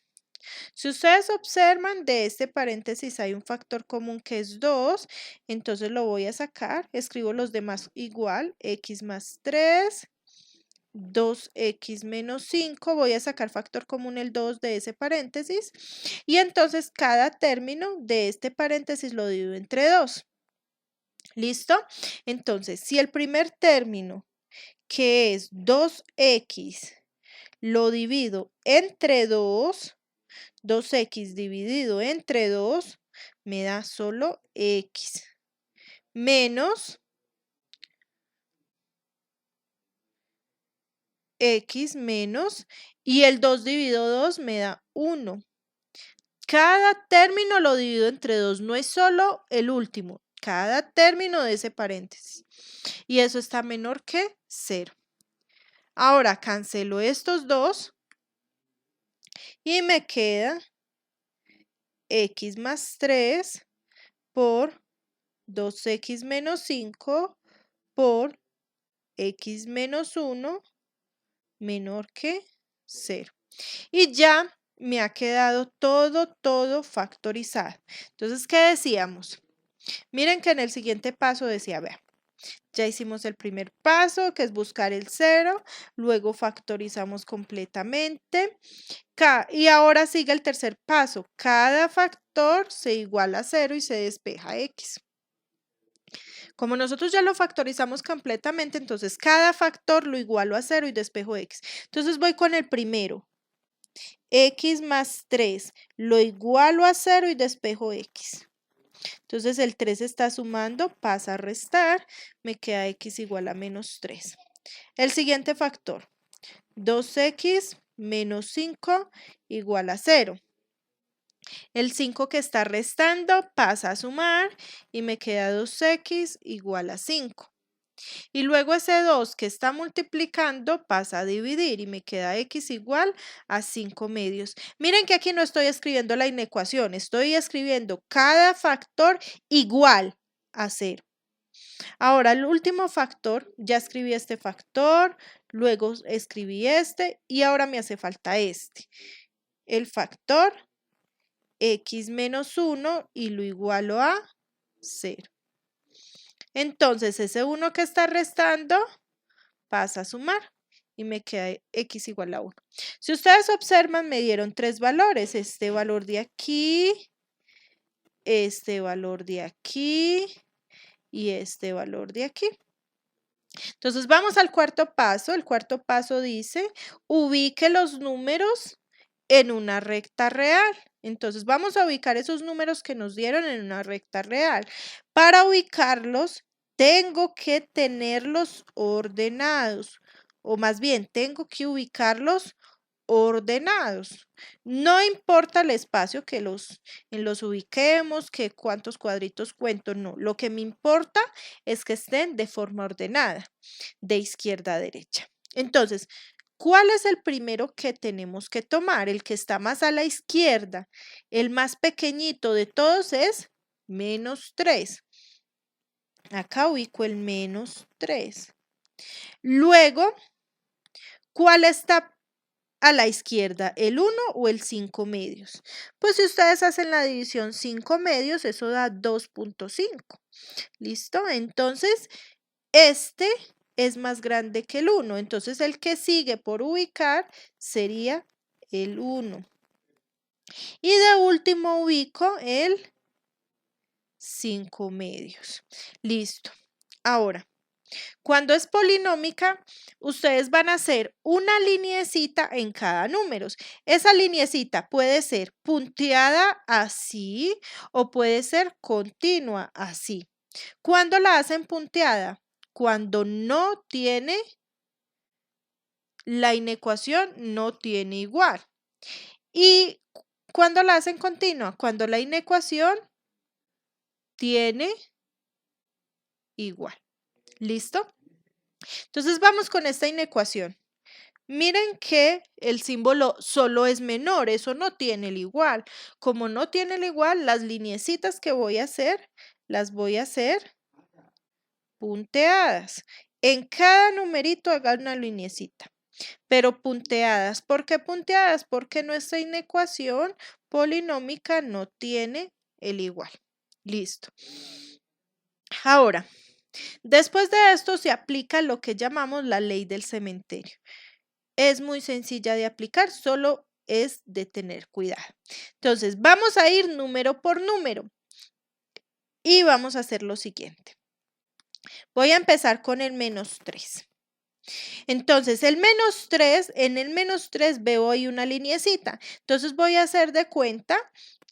Si ustedes observan, de este paréntesis hay un factor común que es 2, entonces lo voy a sacar, escribo los demás igual, x más 3, 2x menos 5, voy a sacar factor común el 2 de ese paréntesis, y entonces cada término de este paréntesis lo divido entre 2. ¿Listo? Entonces, si el primer término, que es 2x, lo divido entre 2, 2x dividido entre 2 me da solo x, menos x menos, y el 2 dividido 2 me da 1. Cada término lo divido entre 2, no es solo el último, cada término de ese paréntesis. Y eso está menor que 0. Ahora cancelo estos dos y me queda x más 3 por 2x menos 5 por x menos 1 menor que 0. Y ya me ha quedado todo factorizado. Entonces, ¿qué decíamos? Miren que en el siguiente paso decía, vea, ya hicimos el primer paso, que es buscar el 0, luego factorizamos completamente, y ahora sigue el tercer paso, cada factor se iguala a 0 y se despeja x. Como nosotros ya lo factorizamos completamente, entonces cada factor lo igualo a 0 y despejo x. Entonces voy con el primero. X más 3 lo igualo a 0 y despejo x. Entonces el 3 está sumando, pasa a restar, me queda x igual a menos 3. El siguiente factor, 2x menos 5 igual a 0. El 5 que está restando pasa a sumar y me queda 2x igual a 5. Y luego ese 2 que está multiplicando pasa a dividir y me queda x igual a 5 medios. Miren que aquí no estoy escribiendo la inecuación, estoy escribiendo cada factor igual a 0. Ahora el último factor, ya escribí este factor, luego escribí este y ahora me hace falta este. El factor x menos 1 y lo igualo a 0. Entonces ese 1 que está restando pasa a sumar y me queda x igual a 1. Si ustedes observan, me dieron tres valores, este valor de aquí, este valor de aquí y este valor de aquí. Entonces vamos al cuarto paso. El cuarto paso dice, ubique los números en una recta real. Entonces vamos a ubicar esos números que nos dieron en una recta real. Para ubicarlos, tengo que tenerlos ordenados, o más bien, tengo que ubicarlos ordenados. No importa el espacio que los ubiquemos, que cuántos cuadritos cuento, no. Lo que me importa es que estén de forma ordenada, de izquierda a derecha. Entonces, ¿cuál es el primero que tenemos que tomar? El que está más a la izquierda, el más pequeñito de todos es menos 3. Acá ubico el menos 3. Luego, ¿cuál está a la izquierda, el 1 o el 5 medios? Pues si ustedes hacen la división 5 medios, eso da 2.5. ¿Listo? Entonces, este es más grande que el 1. Entonces, el que sigue por ubicar sería el 1. Y de último ubico el 5 medios. Listo. Ahora, cuando es polinómica, ustedes van a hacer una lineecita en cada número. Esa lineecita puede ser punteada así o puede ser continua así. ¿Cuándo la hacen punteada? Cuando no tiene la inecuación, no tiene igual. ¿Y cuándo la hacen continua? Cuando la inecuación tiene igual. ¿Listo? Entonces vamos con esta inecuación. Miren que el símbolo solo es menor, eso no tiene el igual. Como no tiene el igual, las lineecitas que voy a hacer, las voy a hacer punteadas. En cada numerito hagan una lineecita, pero punteadas. ¿Por qué punteadas? Porque nuestra inecuación polinómica no tiene el igual. Listo. Ahora, Después de esto se aplica lo que llamamos la ley del cementerio. Es muy sencilla de aplicar, solo es de tener cuidado. Entonces, vamos a ir número por número y vamos a hacer lo siguiente. Voy a empezar con el -3. Entonces, en el -3 veo ahí una lineecita. Entonces, voy a hacer de cuenta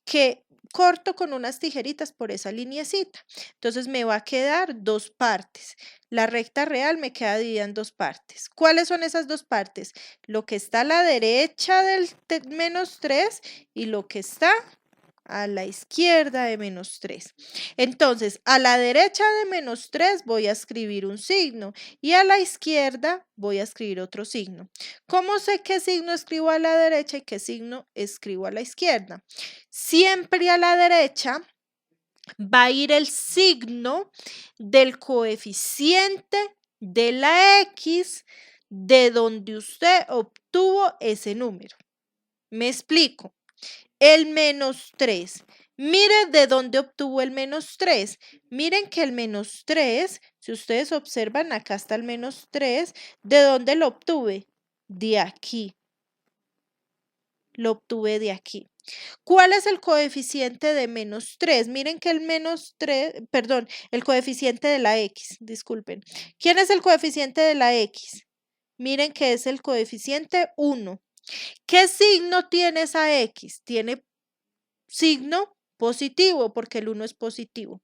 que corto con unas tijeritas por esa lineecita. Entonces, me va a quedar dos partes. La recta real me queda dividida en dos partes. ¿Cuáles son esas dos partes? Lo que está a la derecha del -3 y lo que está a la izquierda de -3. Entonces, a la derecha de -3 voy a escribir un signo y a la izquierda voy a escribir otro signo. ¿Cómo sé qué signo escribo a la derecha y qué signo escribo a la izquierda? Siempre a la derecha va a ir el signo del coeficiente de la X de donde usted obtuvo ese número. Me explico. El -3. Mire de dónde obtuvo el -3. Miren que el -3, si ustedes observan, acá está el -3. ¿De dónde lo obtuve? De aquí. Lo obtuve de aquí. ¿Cuál es el coeficiente de -3? Miren que el -3, perdón, el coeficiente de la X, disculpen. ¿Quién es el coeficiente de la X? Miren que es el coeficiente 1. ¿Qué signo tiene esa X? Tiene signo positivo, porque el 1 es positivo.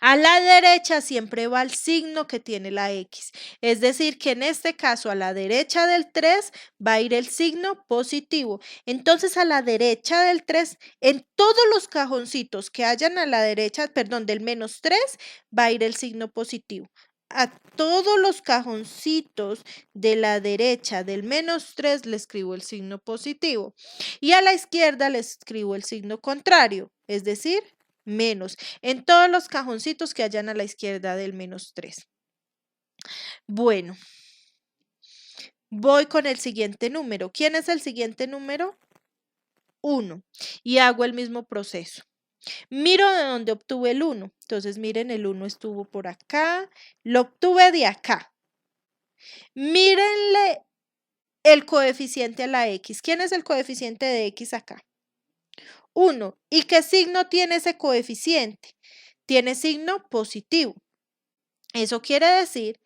A la derecha siempre va el signo que tiene la X. Es decir, que en este caso a la derecha del 3 va a ir el signo positivo. Entonces a la derecha del 3, en todos los cajoncitos que hayan a la derecha, perdón, del -3, va a ir el signo positivo. A todos los cajoncitos de la derecha del -3 le escribo el signo positivo. Y a la izquierda le escribo el signo contrario, es decir, menos, en todos los cajoncitos que hayan a la izquierda del -3. Bueno, voy con el siguiente número. ¿Quién es el siguiente número? 1. Y hago el mismo proceso. Miro de dónde obtuve el 1. Entonces, miren, el 1 estuvo por acá. Lo obtuve de acá. Mírenle el coeficiente a la X. ¿Quién es el coeficiente de X acá? 1. ¿Y qué signo tiene ese coeficiente? Tiene signo positivo. Eso quiere decir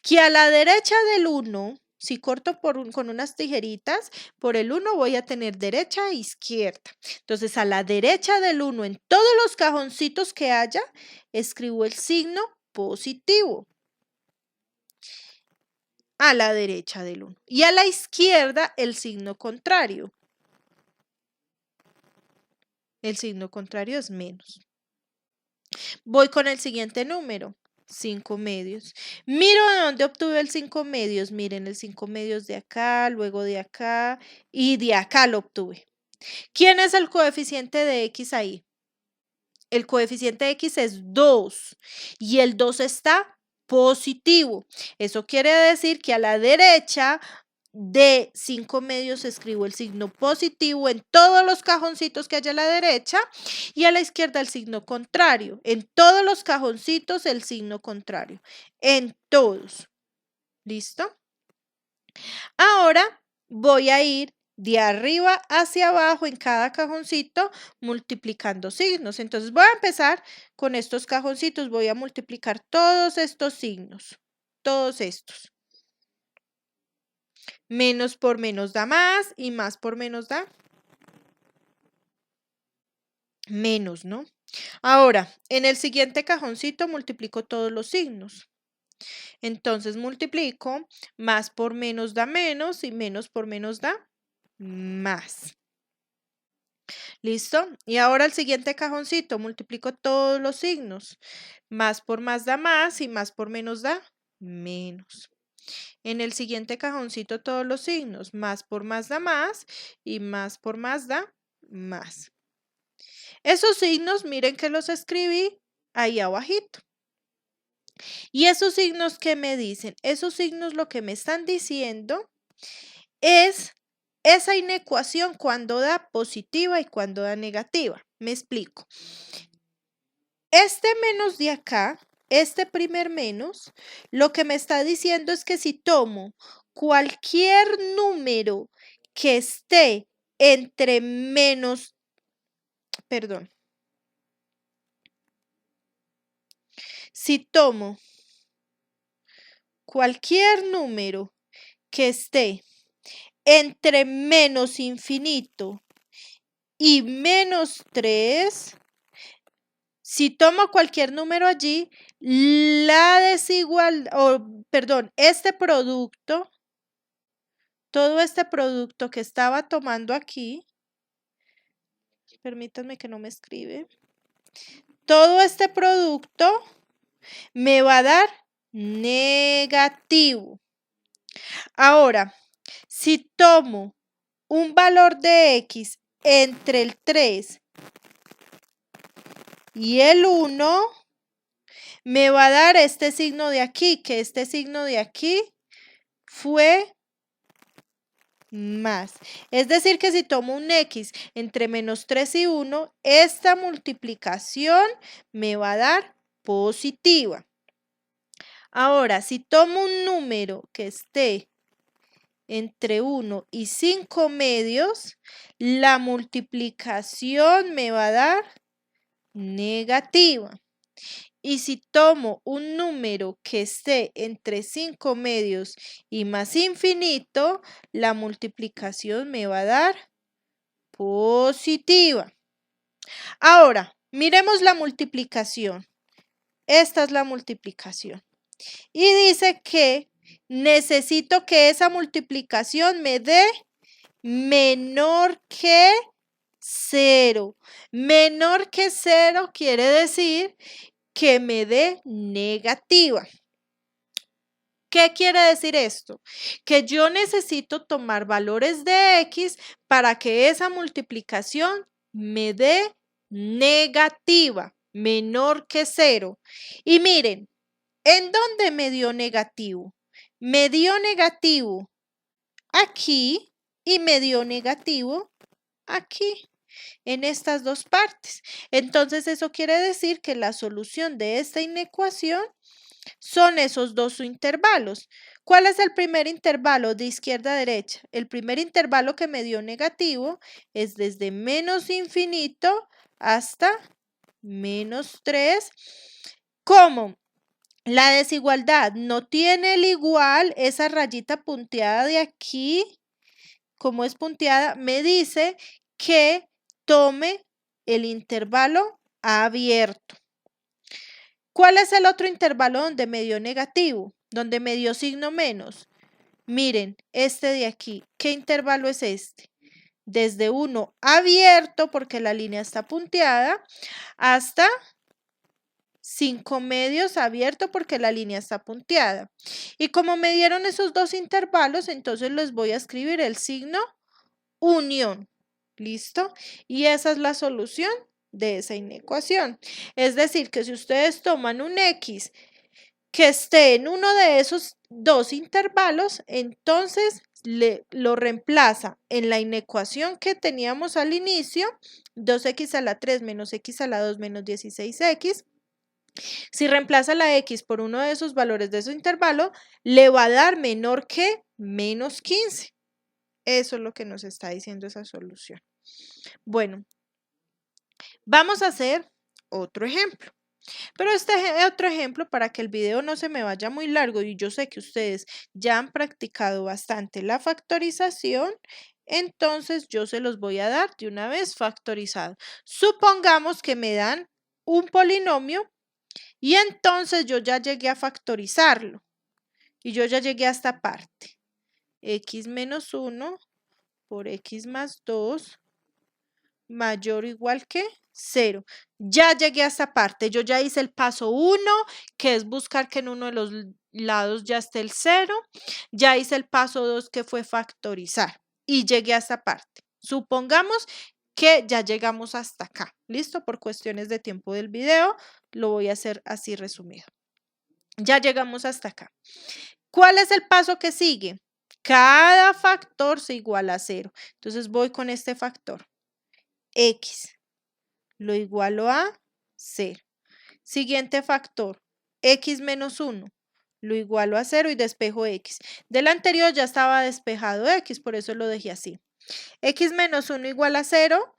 que a la derecha del 1, si corto con unas tijeritas, por el 1 voy a tener derecha e izquierda. Entonces, a la derecha del 1, en todos los cajoncitos que haya, escribo el signo positivo. A la derecha del 1. Y a la izquierda, el signo contrario. El signo contrario es menos. Voy con el siguiente número. 5 medios. Miro de dónde obtuve el 5 medios. Miren, el 5 medios de acá, luego de acá y de acá lo obtuve. ¿Quién es el coeficiente de X ahí? El coeficiente de X es 2 y el 2 está positivo. Eso quiere decir que a la derecha de 5 medios escribo el signo positivo en todos los cajoncitos que haya a la derecha y a la izquierda el signo contrario. En todos los cajoncitos el signo contrario. En todos. ¿Listo? Ahora voy a ir de arriba hacia abajo en cada cajoncito multiplicando signos. Entonces voy a empezar con estos cajoncitos. Voy a multiplicar todos estos signos. Todos estos. Menos por menos da más y más por menos da menos, ¿no? Ahora, en el siguiente cajoncito multiplico todos los signos. Entonces multiplico, más por menos da menos y menos por menos da más. ¿Listo? Y ahora el siguiente cajoncito multiplico todos los signos. Más por más da más y más por menos da menos. En el siguiente cajoncito todos los signos, más por más da más y más por más da más. Esos signos, miren que los escribí ahí abajito. Y esos signos, ¿qué me dicen? Esos signos lo que me están diciendo es esa inecuación cuando da positiva y cuando da negativa. Me explico. Este menos de acá este primer menos, lo que me está diciendo es que si tomo cualquier número que esté entre menos, perdón, si tomo cualquier número que esté entre menos infinito y menos 3, si tomo cualquier número allí, la desigualdad, perdón, este producto, todo este producto que estaba tomando aquí, permítanme que no me escribe, todo este producto me va a dar negativo. Ahora, si tomo un valor de X entre el 3 y el 1, me va a dar este signo de aquí, que este signo de aquí fue más. Es decir, que si tomo un X entre menos 3 y 1, esta multiplicación me va a dar positiva. Ahora, si tomo un número que esté entre 1 y 5 medios, la multiplicación me va a dar negativa. Y si tomo un número que esté entre 5 medios y más infinito, la multiplicación me va a dar positiva. Ahora, miremos la multiplicación. Esta es la multiplicación. Y dice que necesito que esa multiplicación me dé menor que 0. Menor que 0 quiere decir que me dé negativa. ¿Qué quiere decir esto? Que yo necesito tomar valores de X para que esa multiplicación me dé negativa, menor que 0. Y miren, ¿en dónde me dio negativo? Me dio negativo aquí y me dio negativo aquí, en estas dos partes. Entonces, eso quiere decir que la solución de esta inecuación son esos dos intervalos. ¿Cuál es el primer intervalo de izquierda a derecha? El primer intervalo que me dio negativo es desde menos infinito hasta menos 3. ¿Cómo? La desigualdad no tiene el igual, esa rayita punteada de aquí, como es punteada, me dice que tome el intervalo abierto. ¿Cuál es el otro intervalo donde me dio negativo? Donde me dio signo menos. Miren, este de aquí. ¿Qué intervalo es este? Desde 1 abierto, porque la línea está punteada, hasta 5 medios abierto, porque la línea está punteada. Y como me dieron esos dos intervalos, entonces les voy a escribir el signo unión. ¿Listo? Y esa es la solución de esa inecuación. Es decir, que si ustedes toman un X que esté en uno de esos dos intervalos, entonces lo reemplaza en la inecuación que teníamos al inicio, 2x a la 3 menos x a la 2 menos 16x. Si reemplaza la x por uno de esos valores de ese intervalo, le va a dar menor que menos 15. Eso es lo que nos está diciendo esa solución. Bueno, vamos a hacer otro ejemplo. Pero este otro ejemplo, para que el video no se me vaya muy largo, y yo sé que ustedes ya han practicado bastante la factorización, entonces yo se los voy a dar de una vez factorizado. Supongamos que me dan un polinomio y entonces yo ya llegué a factorizarlo. Y yo ya llegué a esta parte. X menos 1 por X más 2 mayor o igual que 0. Ya llegué a esta parte. Yo ya hice el paso 1, que es buscar que en uno de los lados ya esté el 0. Ya hice el paso 2, que fue factorizar. Y llegué a esta parte. Supongamos que ya llegamos hasta acá. ¿Listo? Por cuestiones de tiempo del video, lo voy a hacer así resumido. Ya llegamos hasta acá. ¿Cuál es el paso que sigue? Cada factor se iguala a 0. Entonces voy con este factor. X lo igualo a 0. Siguiente factor, x menos 1. Lo igualo a 0 y despejo x. Del anterior ya estaba despejado x, por eso lo dejé así. X menos 1 igual a 0.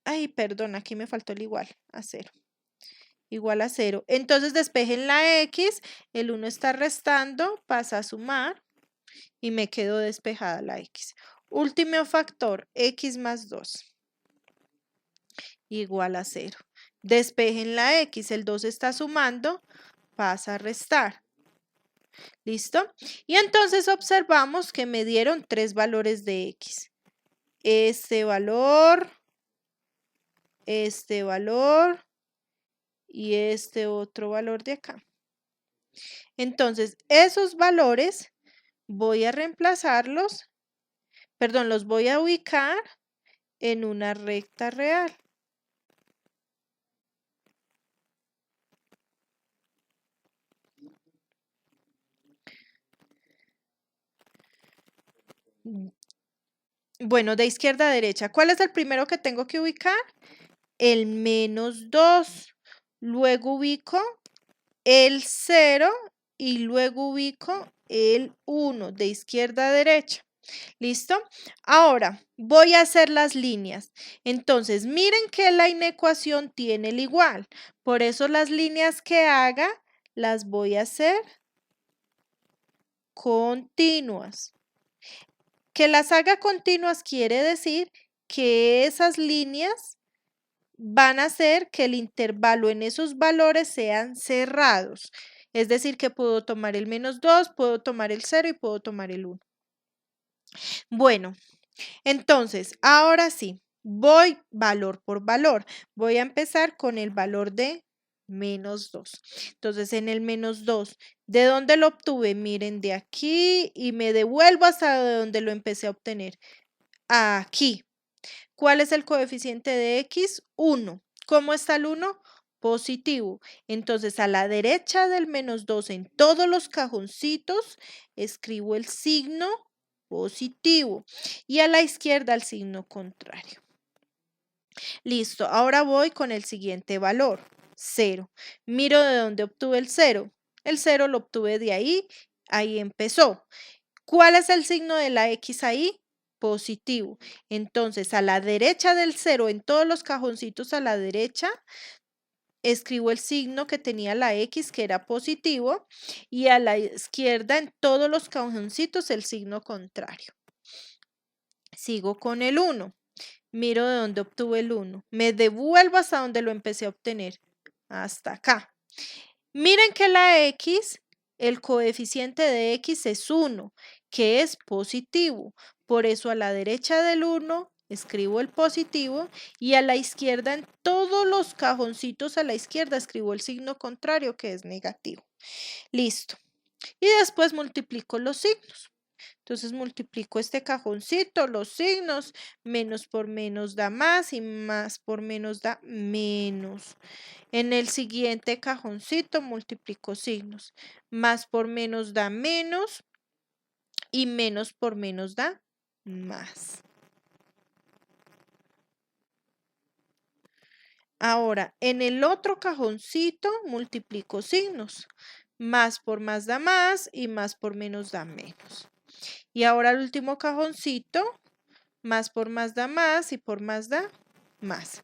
Ay, perdón, aquí me faltó el igual a 0. Igual a 0. Entonces despejen la x, el 1 está restando, pasa a sumar y me quedó despejada la x. Último factor, x más 2 igual a 0. Despejen la x, el 2 está sumando, pasa a restar. ¿Listo? Y entonces observamos que me dieron 3 valores de x. Este valor y este otro valor de acá. Entonces, esos valores voy a reemplazarlos, perdón, los voy a ubicar en una recta real. Bueno, de izquierda a derecha. ¿Cuál es el primero que tengo que ubicar? El menos 2. Luego ubico el 0 y luego ubico el 1 de izquierda a derecha. ¿Listo? Ahora voy a hacer las líneas. Entonces, miren que la inecuación tiene el igual. Por eso las líneas que haga las voy a hacer continuas. Que las haga continuas quiere decir que esas líneas van a hacer que el intervalo en esos valores sean cerrados. Es decir, que puedo tomar el menos 2, puedo tomar el 0 y puedo tomar el 1. Bueno, entonces, ahora sí, voy valor por valor. Voy a empezar con el valor de menos 2. Entonces, en el menos 2, ¿de dónde lo obtuve? Miren, de aquí y me devuelvo hasta donde lo empecé a obtener. Aquí. ¿Cuál es el coeficiente de x? 1. ¿Cómo está el 1? Positivo. Entonces, a la derecha del menos 2 en todos los cajoncitos, escribo el signo positivo y a la izquierda el signo contrario. Listo, ahora voy con el siguiente valor, 0. Miro de dónde obtuve el 0. El 0 lo obtuve de ahí, ahí empezó. ¿Cuál es el signo de la x ahí? Positivo. Entonces, a la derecha del 0, en todos los cajoncitos a la derecha, escribo el signo que tenía la x, que era positivo, y a la izquierda, en todos los cajoncitos, el signo contrario. Sigo con el 1. Miro de dónde obtuve el 1. Me devuelvo hasta donde lo empecé a obtener. Hasta acá. Miren que la x, el coeficiente de x es 1, que es positivo. Por eso a la derecha del 1 escribo el positivo y a la izquierda, en todos los cajoncitos a la izquierda, escribo el signo contrario, que es negativo. Listo. Y después multiplico los signos. Entonces multiplico este cajoncito, los signos, menos por menos da más y más por menos da menos. En el siguiente cajoncito multiplico signos, más por menos da menos y menos por menos da más. Ahora, en el otro cajoncito multiplico signos, más por más da más y más por menos da menos. Y ahora el último cajoncito, más por más da más y por más da más.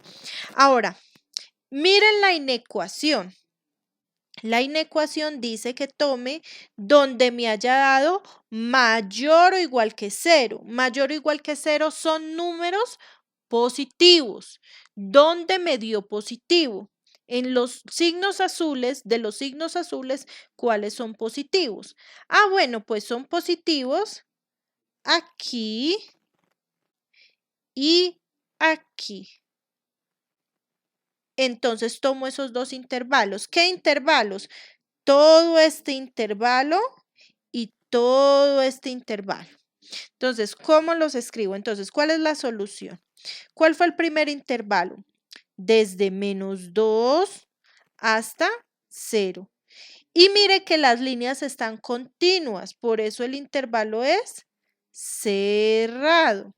Ahora, miren la inecuación. La inecuación dice que tome donde me haya dado mayor o igual que 0. Mayor o igual que 0 son números positivos. ¿Dónde me dio positivo? En los signos azules, de los signos azules, ¿cuáles son positivos? Bueno, pues son positivos aquí y aquí. Entonces tomo esos dos intervalos. ¿Qué intervalos? Todo este intervalo y todo este intervalo. Entonces, ¿cómo los escribo? Entonces, ¿cuál es la solución? ¿Cuál fue el primer intervalo? Desde menos 2 hasta 0. Y mire que las líneas están continuas, por eso el intervalo es cerrado.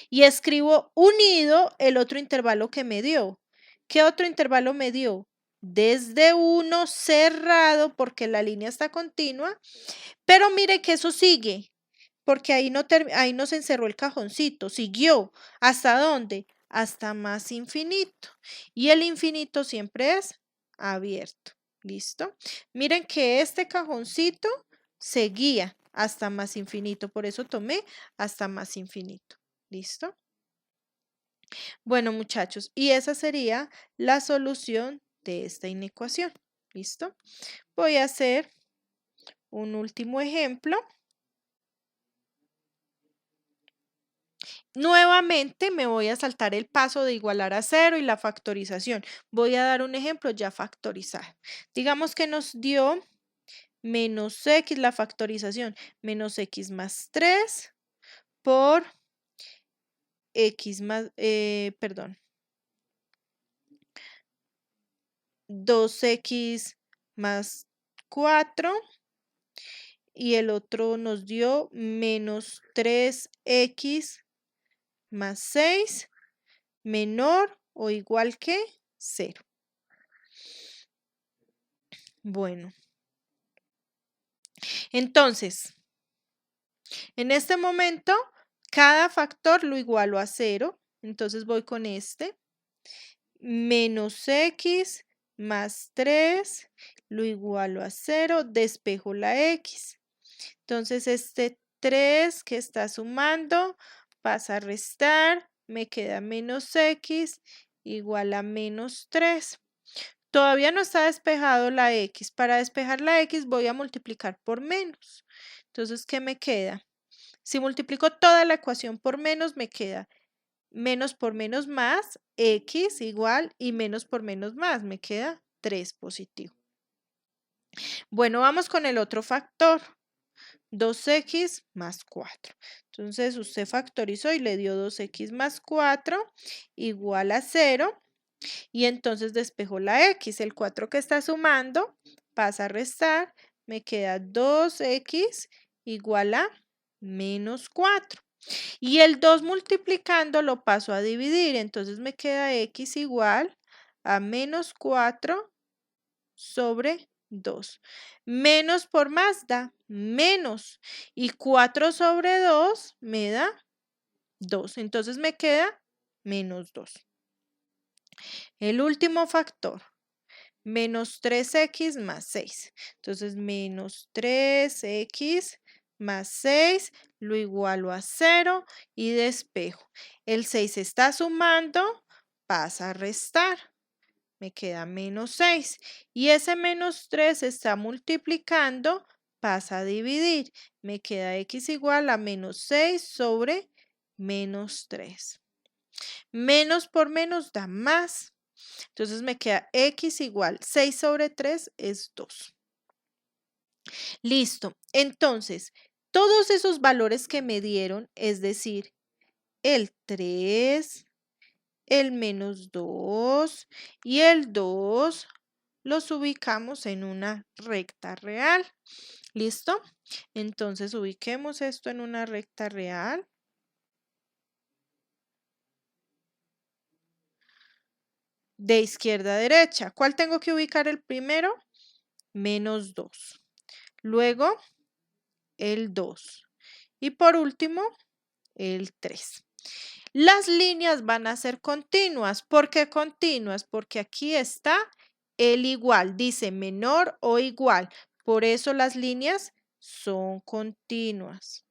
Y escribo unido el otro intervalo que me dio. ¿Qué otro intervalo me dio? desde 1 cerrado porque la línea está continua, pero mire que eso sigue, porque ahí no se encerró el cajoncito, siguió. ¿Hasta dónde? Hasta más infinito. Y el infinito siempre es abierto. ¿Listo? Miren que este cajoncito seguía hasta más infinito, por eso tomé hasta más infinito. ¿Listo? Bueno, muchachos, y esa sería la solución de esta inecuación. ¿Listo? Voy a hacer un último ejemplo. Nuevamente me voy a saltar el paso de igualar a 0 y la factorización. Voy a dar un ejemplo ya factorizado. Digamos que nos dio menos x, la factorización, menos x más 3 por x más, perdón, 2x más 4 y el otro nos dio menos 3x más 6 menor o igual que 0. Bueno, entonces, en este momento, cada factor lo igualo a 0. Entonces voy con este. Menos x más 3 lo igualo a 0. Despejo la x. Entonces este 3 que está sumando pasa a restar. Me queda menos x igual a menos 3. Todavía no está despejado la x. Para despejar la x voy a multiplicar por menos. Entonces, ¿qué me queda? Si multiplico toda la ecuación por menos, me queda menos por menos más, x igual y menos por menos más, me queda 3 positivo. Bueno, vamos con el otro factor, 2x más 4. Entonces, usted factorizó y le dio 2x más 4 igual a 0. Y entonces despejó la x. El 4 que está sumando pasa a restar. Me queda 2x igual a menos 4. Y el 2 multiplicando lo paso a dividir. Entonces me queda x igual a menos 4 sobre 2. Menos por más da menos. Y 4 sobre 2 me da 2. Entonces me queda menos 2. El último factor, menos 3x más 6. Entonces, menos 3x más 6 lo igualo a 0 y despejo. El 6 está sumando, pasa a restar. Me queda menos 6. Y ese menos 3 está multiplicando, pasa a dividir. Me queda x igual a menos 6 sobre menos 3. Menos por menos da más. Entonces me queda x igual 6 sobre 3 es 2. Listo. Entonces, todos esos valores que me dieron, es decir, el 3, el menos 2 y el 2, los ubicamos en una recta real. ¿Listo? Entonces ubiquemos esto en una recta real. De izquierda a derecha. ¿Cuál tengo que ubicar el primero? Menos 2. Luego, el 2. Y por último, el 3. Las líneas van a ser continuas. ¿Por qué continuas? Porque aquí está el igual. Dice menor o igual. Por eso las líneas son continuas.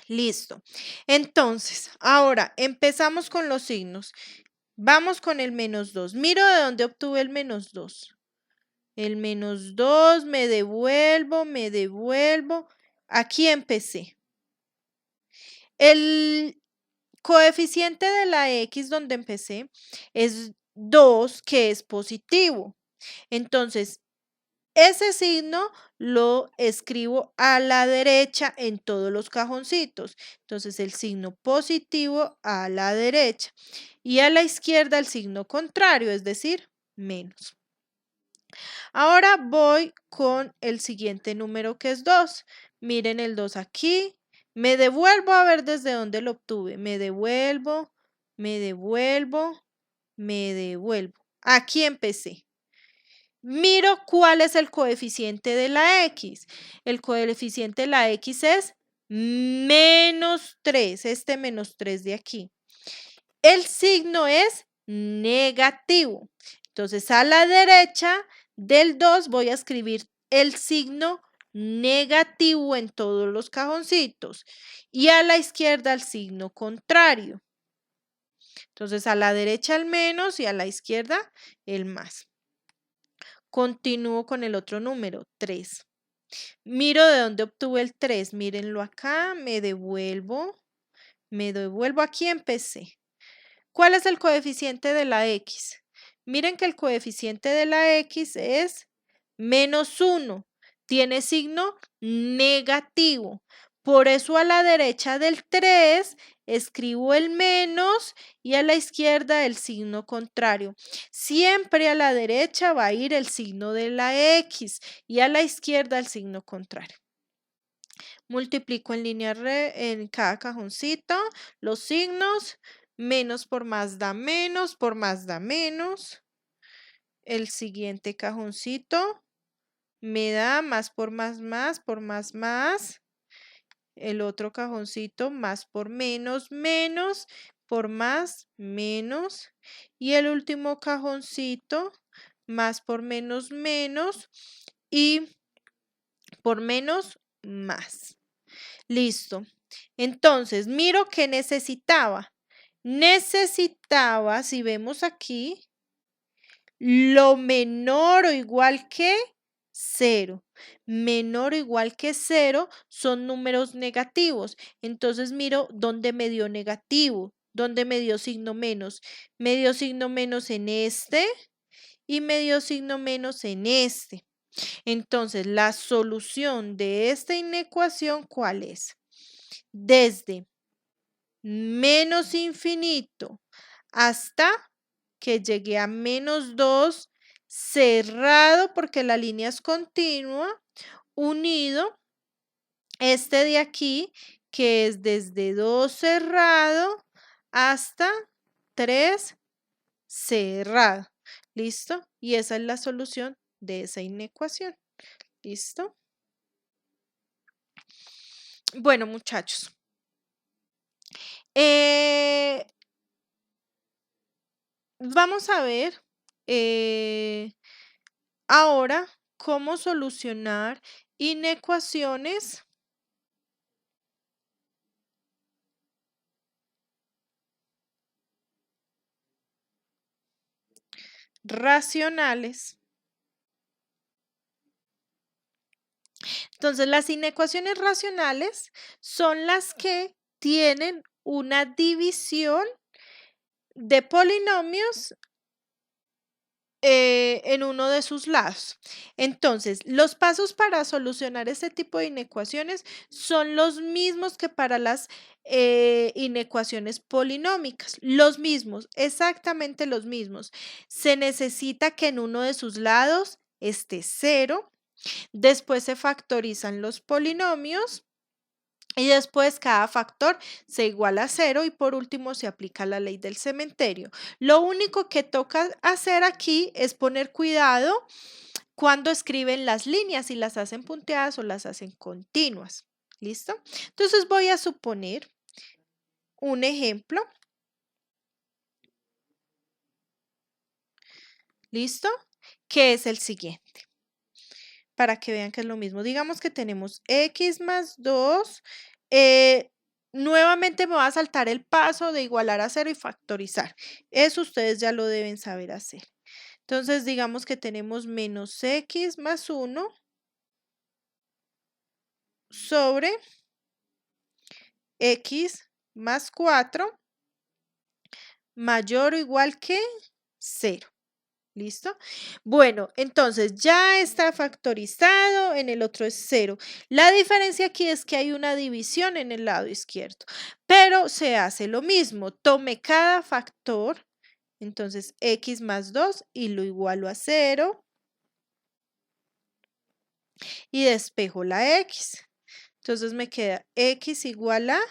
Listo. Entonces, ahora empezamos con los signos. Vamos con el menos 2. Miro de dónde obtuve el menos 2. El menos 2, me devuelvo. Aquí empecé. El coeficiente de la x donde empecé es 2, que es positivo. Entonces, ese signo lo escribo a la derecha en todos los cajoncitos. Entonces, el signo positivo a la derecha. Y a la izquierda el signo contrario, es decir, menos. Ahora voy con el siguiente número que es 2. Miren el 2 aquí, Me devuelvo a ver desde dónde lo obtuve. Me devuelvo, me devuelvo, me devuelvo. Aquí empecé. Miro cuál es el coeficiente de la X. El coeficiente de la X es -3, este -3 de aquí. El signo es negativo. Entonces, a la derecha del 2 voy a escribir el signo negativo en todos los cajoncitos y a la izquierda el signo contrario. Entonces, a la derecha el menos y a la izquierda el más. Continúo con el otro número, 3. Miro de dónde obtuve el 3. Mírenlo acá, me devuelvo, aquí empecé. ¿Cuál es el coeficiente de la X? Miren que el coeficiente de la X es -1. Tiene signo negativo. Por eso a la derecha del 3 escribo el menos y a la izquierda el signo contrario. Siempre a la derecha va a ir el signo de la X y a la izquierda el signo contrario. Multiplico en línea en cada cajoncito los signos. Menos por más da menos, por más da menos. El siguiente cajoncito me da más por más, por más. El otro cajoncito más por menos, menos, por más, menos. Y el último cajoncito más por menos, menos. Y por menos, más. Listo. Entonces, miro que necesitaba. Necesitaba, si vemos aquí, lo menor o igual que 0. Menor o igual que 0 son números negativos. Entonces miro dónde me dio negativo, dónde me dio signo menos. Me dio signo menos en este y me dio signo menos en este. Entonces, la solución de esta inecuación, ¿cuál es? Desde menos infinito hasta que llegue a -2 cerrado porque la línea es continua, unido este de aquí que es desde 2 cerrado hasta 3 cerrado. ¿Listo? Y esa es la solución de esa inecuación. ¿Listo? Bueno, muchachos. Vamos a ver ahora cómo solucionar inecuaciones racionales. Entonces, las inecuaciones racionales son las que tienen una división de polinomios en uno de sus lados. Entonces, los pasos para solucionar este tipo de inecuaciones son los mismos que para las inecuaciones polinómicas. Los mismos, exactamente los mismos. Se necesita que en uno de sus lados esté 0. Después se factorizan los polinomios. Y después cada factor se iguala a 0 y por último se aplica la ley del cementerio. Lo único que toca hacer aquí es poner cuidado cuando escriben las líneas, si las hacen punteadas o las hacen continuas. ¿Listo? Entonces voy a suponer un ejemplo. ¿Listo? Que es el siguiente. Para que vean que es lo mismo. Digamos que tenemos x más 2. Nuevamente me va a saltar el paso de igualar a 0 y factorizar. Eso ustedes ya lo deben saber hacer. Entonces, digamos que tenemos menos x más 1 sobre x más 4 mayor o igual que 0. ¿Listo? Bueno, entonces ya está factorizado, en el otro es 0. La diferencia aquí es que hay una división en el lado izquierdo, pero se hace lo mismo. Tome cada factor, entonces x más 2 y lo igualo a 0 y despejo la x. Entonces me queda x igual a,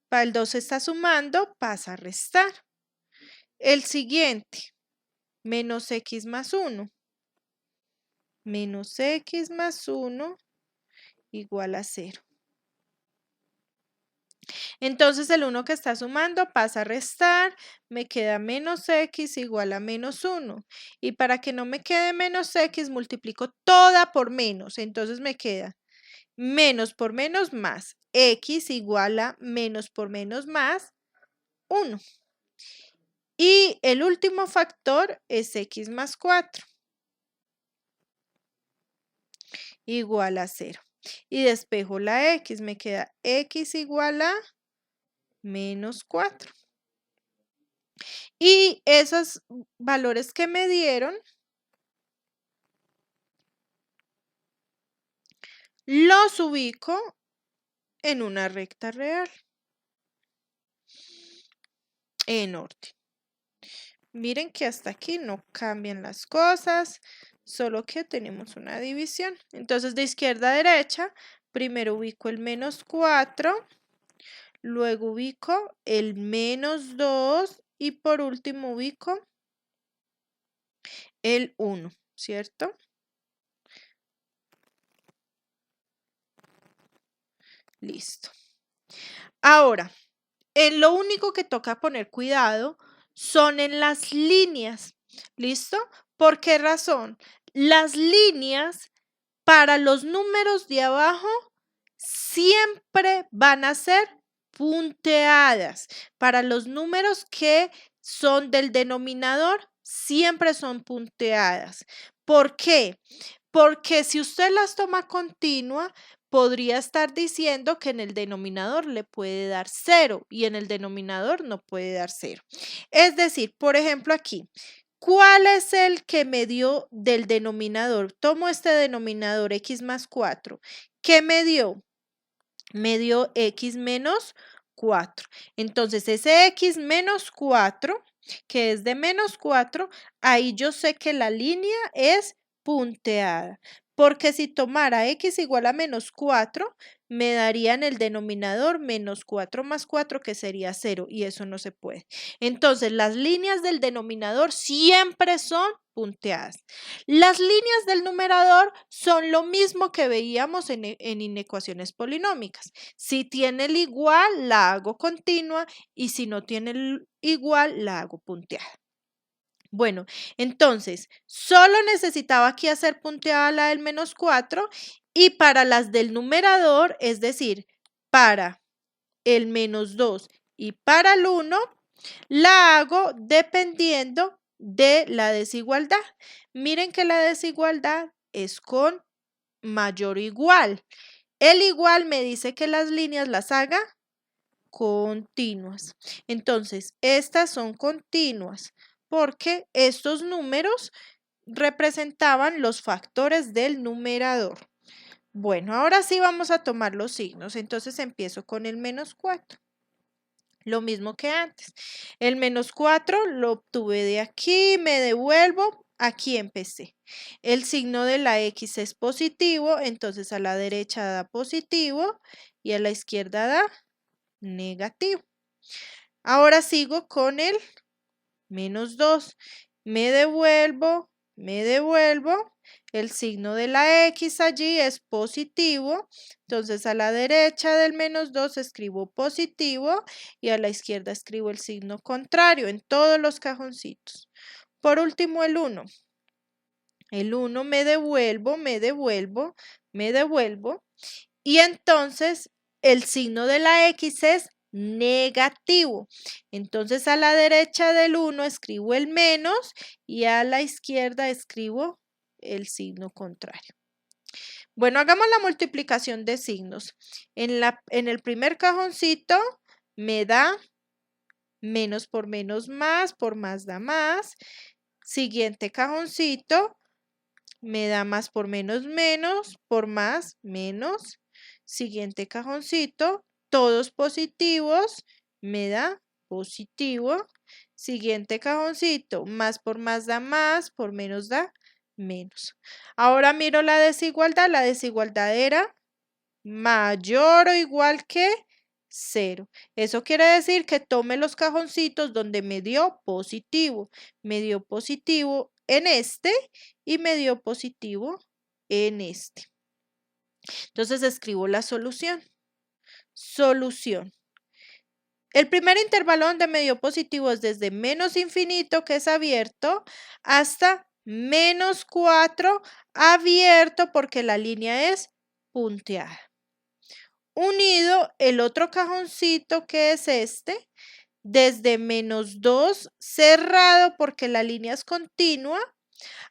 para el 2 se está sumando, pasa a restar. El siguiente, menos x más 1. Menos x más 1 igual a 0. Entonces el 1 que está sumando pasa a restar, me queda menos x igual a menos 1. Y para que no me quede menos x, multiplico toda por menos. Entonces me queda menos por menos más. X igual a menos por menos más 1. Y el último factor es x más 4. Igual a 0. Y despejo la x, me queda x igual a menos 4. Y esos valores que me dieron, los ubico en una recta real, en orden. Miren que hasta aquí no cambian las cosas, solo que tenemos una división. Entonces, de izquierda a derecha, primero ubico el menos 4, luego ubico el menos 2 y por último ubico el 1, ¿cierto? Listo. Ahora, en lo único que toca poner cuidado son en las líneas. ¿Listo? ¿Por qué razón? Las líneas para los números de abajo siempre van a ser punteadas. Para los números que son del denominador, siempre son punteadas. ¿Por qué? Porque si usted las toma continua, podría estar diciendo que en el denominador le puede dar 0 y en el denominador no puede dar 0. Es decir, por ejemplo aquí, ¿cuál es el que me dio del denominador? Tomo este denominador x más 4. ¿Qué me dio? Me dio x menos 4. Entonces, ese x menos 4, que es de menos 4, ahí yo sé que la línea es punteada. Porque si tomara x igual a menos 4, me daría en el denominador menos 4 más 4, que sería 0, y eso no se puede. Entonces, las líneas del denominador siempre son punteadas. Las líneas del numerador son lo mismo que veíamos en inecuaciones polinómicas. Si tiene el igual, la hago continua, y si no tiene el igual, la hago punteada. Bueno, entonces, solo necesitaba aquí hacer punteada la del menos 4 y para las del numerador, es decir, para el menos 2 y para el 1, la hago dependiendo de la desigualdad. Miren que la desigualdad es con mayor o igual. El igual me dice que las líneas las haga continuas. Entonces, estas son continuas porque estos números representaban los factores del numerador. Bueno, ahora sí vamos a tomar los signos. Entonces empiezo con el menos 4. Lo mismo que antes. El menos 4 lo obtuve de aquí, me devuelvo, aquí empecé. El signo de la X es positivo, entonces a la derecha da positivo y a la izquierda da negativo. Ahora sigo con el menos 2. Me devuelvo, el signo de la X allí es positivo, entonces a la derecha del menos 2 escribo positivo y a la izquierda escribo el signo contrario en todos los cajoncitos. Por último el 1. El 1 me devuelvo y entonces el signo de la X es negativo. Entonces a la derecha del 1 escribo el menos y a la izquierda escribo el signo contrario. Bueno, hagamos la multiplicación de signos. En el primer cajoncito me da menos por menos más, por más da más. Siguiente cajoncito me da más por menos menos, por más menos. Siguiente cajoncito, todos positivos, me da positivo. Siguiente cajoncito, más por más da más, por menos da menos. Ahora miro la desigualdad era mayor o igual que 0. Eso quiere decir que tome los cajoncitos donde me dio positivo. Me dio positivo en este y me dio positivo en este. Entonces escribo la solución. Solución. El primer intervalo donde me dio positivo es desde menos infinito, que es abierto, hasta menos 4 abierto porque la línea es punteada. Unido el otro cajoncito que es este, desde menos 2 cerrado porque la línea es continua,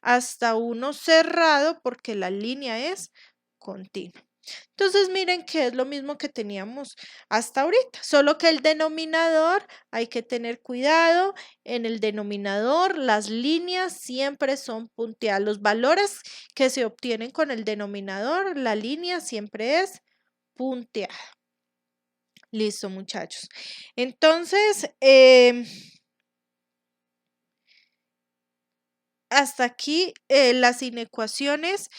hasta 1 cerrado porque la línea es continua. Entonces miren que es lo mismo que teníamos hasta ahorita, solo que el denominador hay que tener cuidado. En el denominador las líneas siempre son punteadas. Los valores que se obtienen con el denominador, la línea siempre es punteada. Listo, muchachos. Entonces, hasta aquí las inecuaciones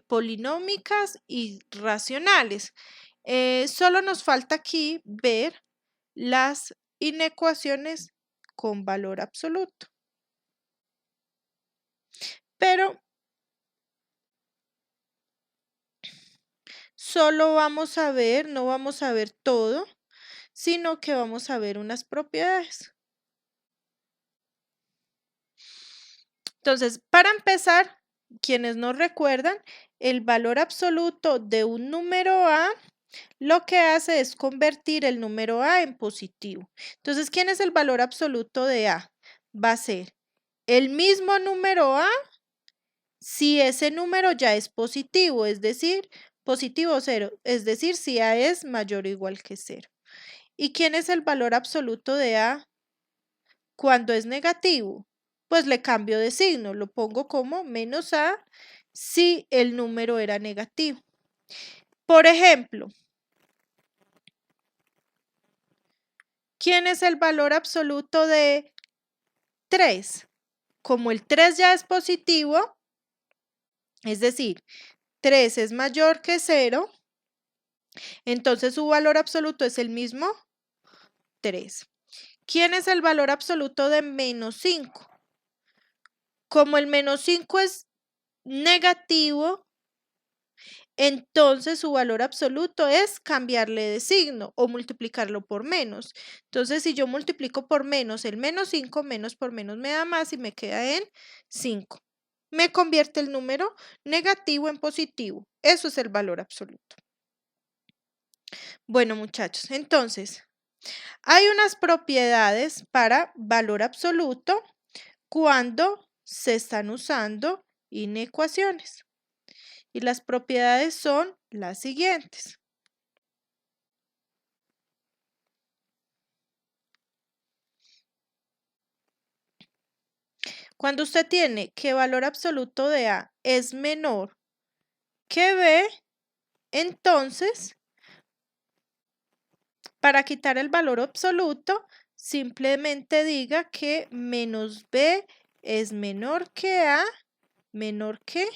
polinómicas y racionales. Solo nos falta aquí ver las inecuaciones con valor absoluto. Pero solo vamos a ver, no vamos a ver todo, sino que vamos a ver unas propiedades. Entonces, para empezar, quienes no recuerdan, el valor absoluto de un número A lo que hace es convertir el número A en positivo. Entonces, ¿quién es el valor absoluto de A? Va a ser el mismo número A si ese número ya es positivo, es decir, positivo 0, es decir, si A es mayor o igual que 0. ¿Y quién es el valor absoluto de A cuando es negativo? Pues le cambio de signo, lo pongo como menos A si el número era negativo. Por ejemplo, ¿quién es el valor absoluto de 3? Como el 3 ya es positivo, es decir, 3 es mayor que 0, entonces su valor absoluto es el mismo 3. ¿Quién es el valor absoluto de menos 5? Como el menos 5 es negativo, entonces su valor absoluto es cambiarle de signo o multiplicarlo por menos. Entonces, si yo multiplico por menos el menos 5, menos por menos me da más y me queda en 5. Me convierte el número negativo en positivo. Eso es el valor absoluto. Bueno, muchachos, entonces, hay unas propiedades para valor absoluto cuando se están usando inecuaciones. Y las propiedades son las siguientes. Cuando usted tiene que valor absoluto de A es menor que B, entonces, para quitar el valor absoluto, simplemente diga que menos B es menor que A, menor que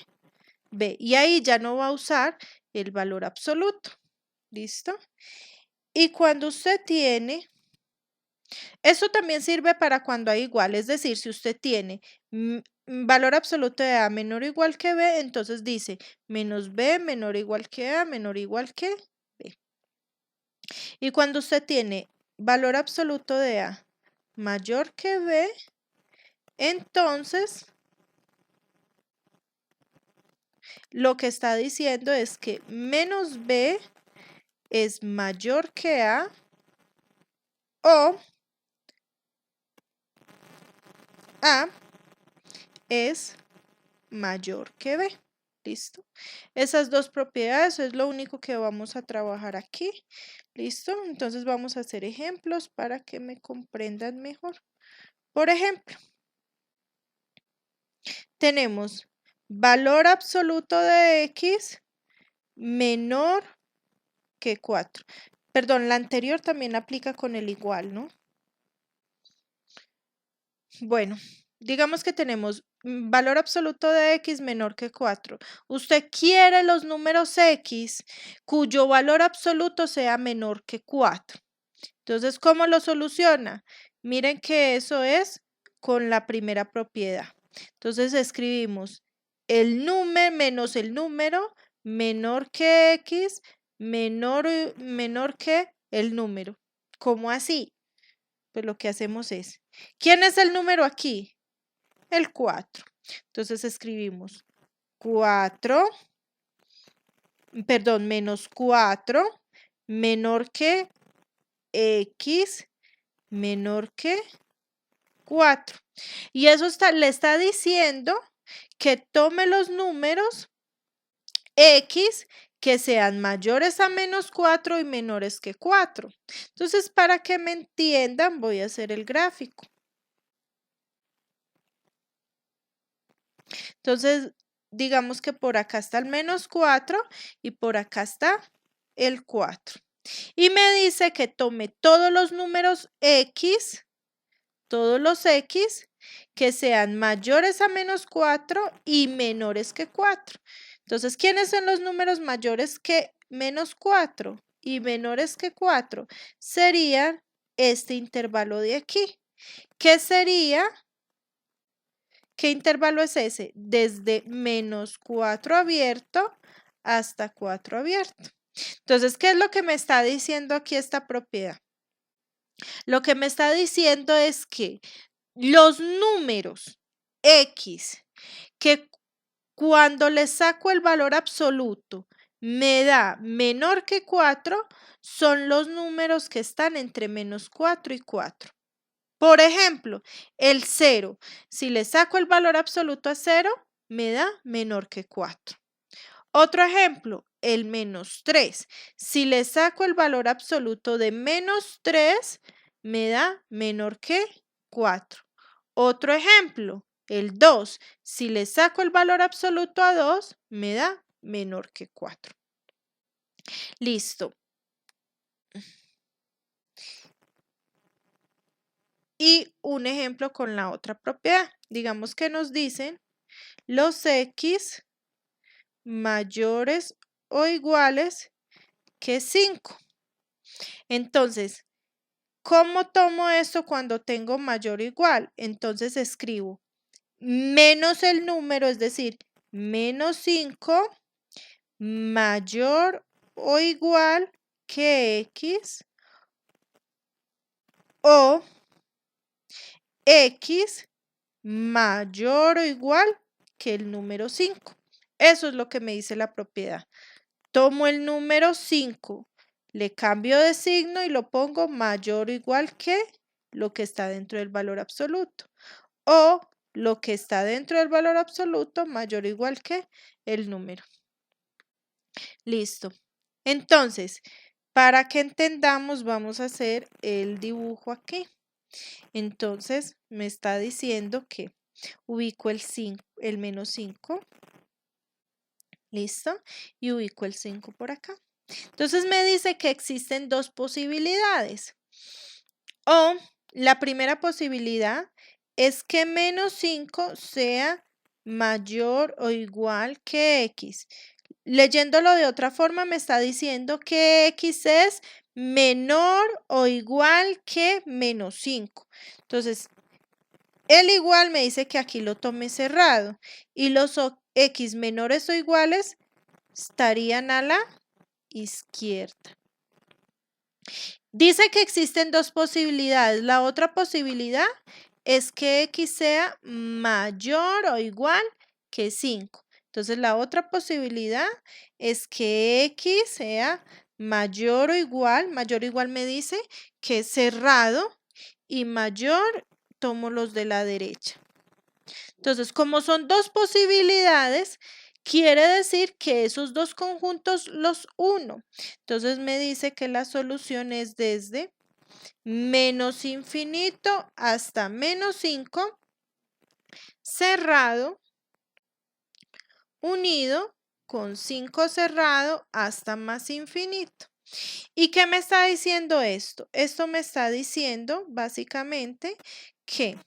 B. Y ahí ya no va a usar el valor absoluto. ¿Listo? Y cuando usted tiene, eso también sirve para cuando hay igual, es decir, si usted tiene valor absoluto de A menor o igual que B, entonces dice menos B menor o igual que A menor o igual que B. Y cuando usted tiene valor absoluto de A mayor que B, entonces lo que está diciendo es que menos B es mayor que A o A es mayor que B. ¿Listo? Esas dos propiedades es lo único que vamos a trabajar aquí. ¿Listo? Entonces vamos a hacer ejemplos para que me comprendan mejor. Por ejemplo, tenemos valor absoluto de X menor que 4. Perdón, la anterior también aplica con el igual, ¿no? Bueno, digamos que tenemos valor absoluto de x menor que 4. Usted quiere los números x cuyo valor absoluto sea menor que 4. Entonces, ¿cómo lo soluciona? Miren que eso es con la primera propiedad. Entonces escribimos el número menos el número menor que x menor que el número. ¿Cómo así? Pues lo que hacemos es, ¿quién es el número aquí? El 4. Entonces escribimos 4, perdón, menos 4 menor que x menor que 4. Y eso le está diciendo que tome los números x que sean mayores a menos 4 y menores que 4. Entonces, para que me entiendan, voy a hacer el gráfico. Entonces, digamos que por acá está el menos 4 y por acá está el 4. Y me dice que tome todos los números x, todos los x que sean mayores a menos 4 y menores que 4. Entonces, ¿quiénes son los números mayores que menos 4 y menores que 4? Serían este intervalo de aquí. ¿Qué sería? ¿Qué intervalo es ese? Desde menos 4 abierto hasta 4 abierto. Entonces, ¿qué es lo que me está diciendo aquí esta propiedad? Lo que me está diciendo es que los números x que cuando le saco el valor absoluto me da menor que 4 son los números que están entre menos 4 y 4. Por ejemplo, el 0, si le saco el valor absoluto a 0, me da menor que 4. Otro ejemplo, el menos 3. Si le saco el valor absoluto de menos 3, me da menor que 4. Otro ejemplo, el 2. Si le saco el valor absoluto a 2, me da menor que 4. Listo. Y un ejemplo con la otra propiedad. Digamos que nos dicen los x mayores o iguales que 5. Entonces, ¿cómo tomo esto cuando tengo mayor o igual? Entonces escribo menos el número, es decir, menos 5 mayor o igual que x o x mayor o igual que el número 5. Eso es lo que me dice la propiedad. Tomo el número 5, le cambio de signo y lo pongo mayor o igual que lo que está dentro del valor absoluto. O lo que está dentro del valor absoluto mayor o igual que el número. Listo. Entonces, para que entendamos, vamos a hacer el dibujo aquí. Entonces, me está diciendo que ubico el menos 5. ¿Listo? Y ubico el 5 por acá. Entonces me dice que existen dos posibilidades. O la primera posibilidad es que menos 5 sea mayor o igual que x. Leyéndolo de otra forma me está diciendo que x es menor o igual que menos 5. Entonces, el igual me dice que aquí lo tome cerrado y los x menores o iguales estarían a la izquierda. Dice que existen dos posibilidades. La otra posibilidad es que x sea mayor o igual que 5. Entonces, la otra posibilidad es que x sea mayor o igual me dice que es cerrado y mayor, tomo los de la derecha. Entonces, como son dos posibilidades, quiere decir que esos dos conjuntos los uno. Entonces me dice que la solución es desde menos infinito hasta menos 5, cerrado, unido con 5 cerrado hasta más infinito. ¿Y qué me está diciendo esto? Esto me está diciendo básicamente que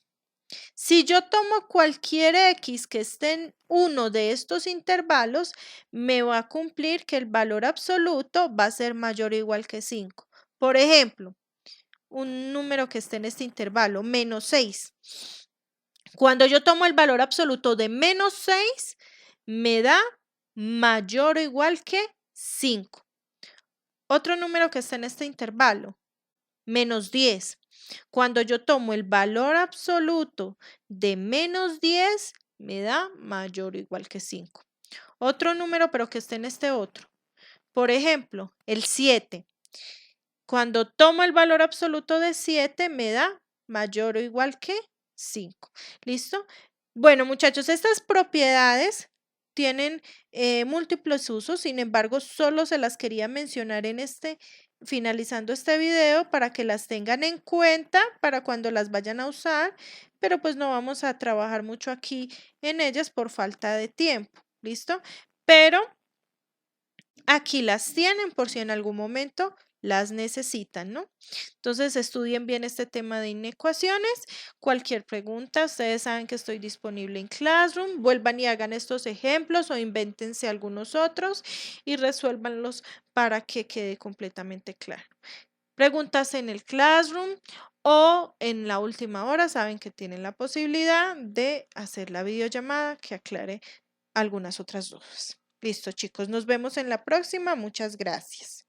Si yo tomo cualquier X que esté en uno de estos intervalos, me va a cumplir que el valor absoluto va a ser mayor o igual que 5. Por ejemplo, un número que esté en este intervalo, menos 6. Cuando yo tomo el valor absoluto de menos 6, me da mayor o igual que 5. Otro número que está en este intervalo, menos 10. Cuando yo tomo el valor absoluto de menos 10, me da mayor o igual que 5. Otro número, pero que esté en este otro. Por ejemplo, el 7. Cuando tomo el valor absoluto de 7, me da mayor o igual que 5. ¿Listo? Bueno, muchachos, estas propiedades tienen múltiples usos, sin embargo, solo se las quería mencionar finalizando este video para que las tengan en cuenta para cuando las vayan a usar, pero pues no vamos a trabajar mucho aquí en ellas por falta de tiempo. ¿Listo? Pero aquí las tienen por si en algún momento las necesitan, ¿no? Entonces estudien bien este tema de inecuaciones. Cualquier pregunta, ustedes saben que estoy disponible en Classroom. Vuelvan y hagan estos ejemplos o invéntense algunos otros y resuélvanlos para que quede completamente claro. Preguntas en el Classroom o en la última hora, saben que tienen la posibilidad de hacer la videollamada que aclare algunas otras dudas. Listo, chicos, nos vemos en la próxima. Muchas gracias.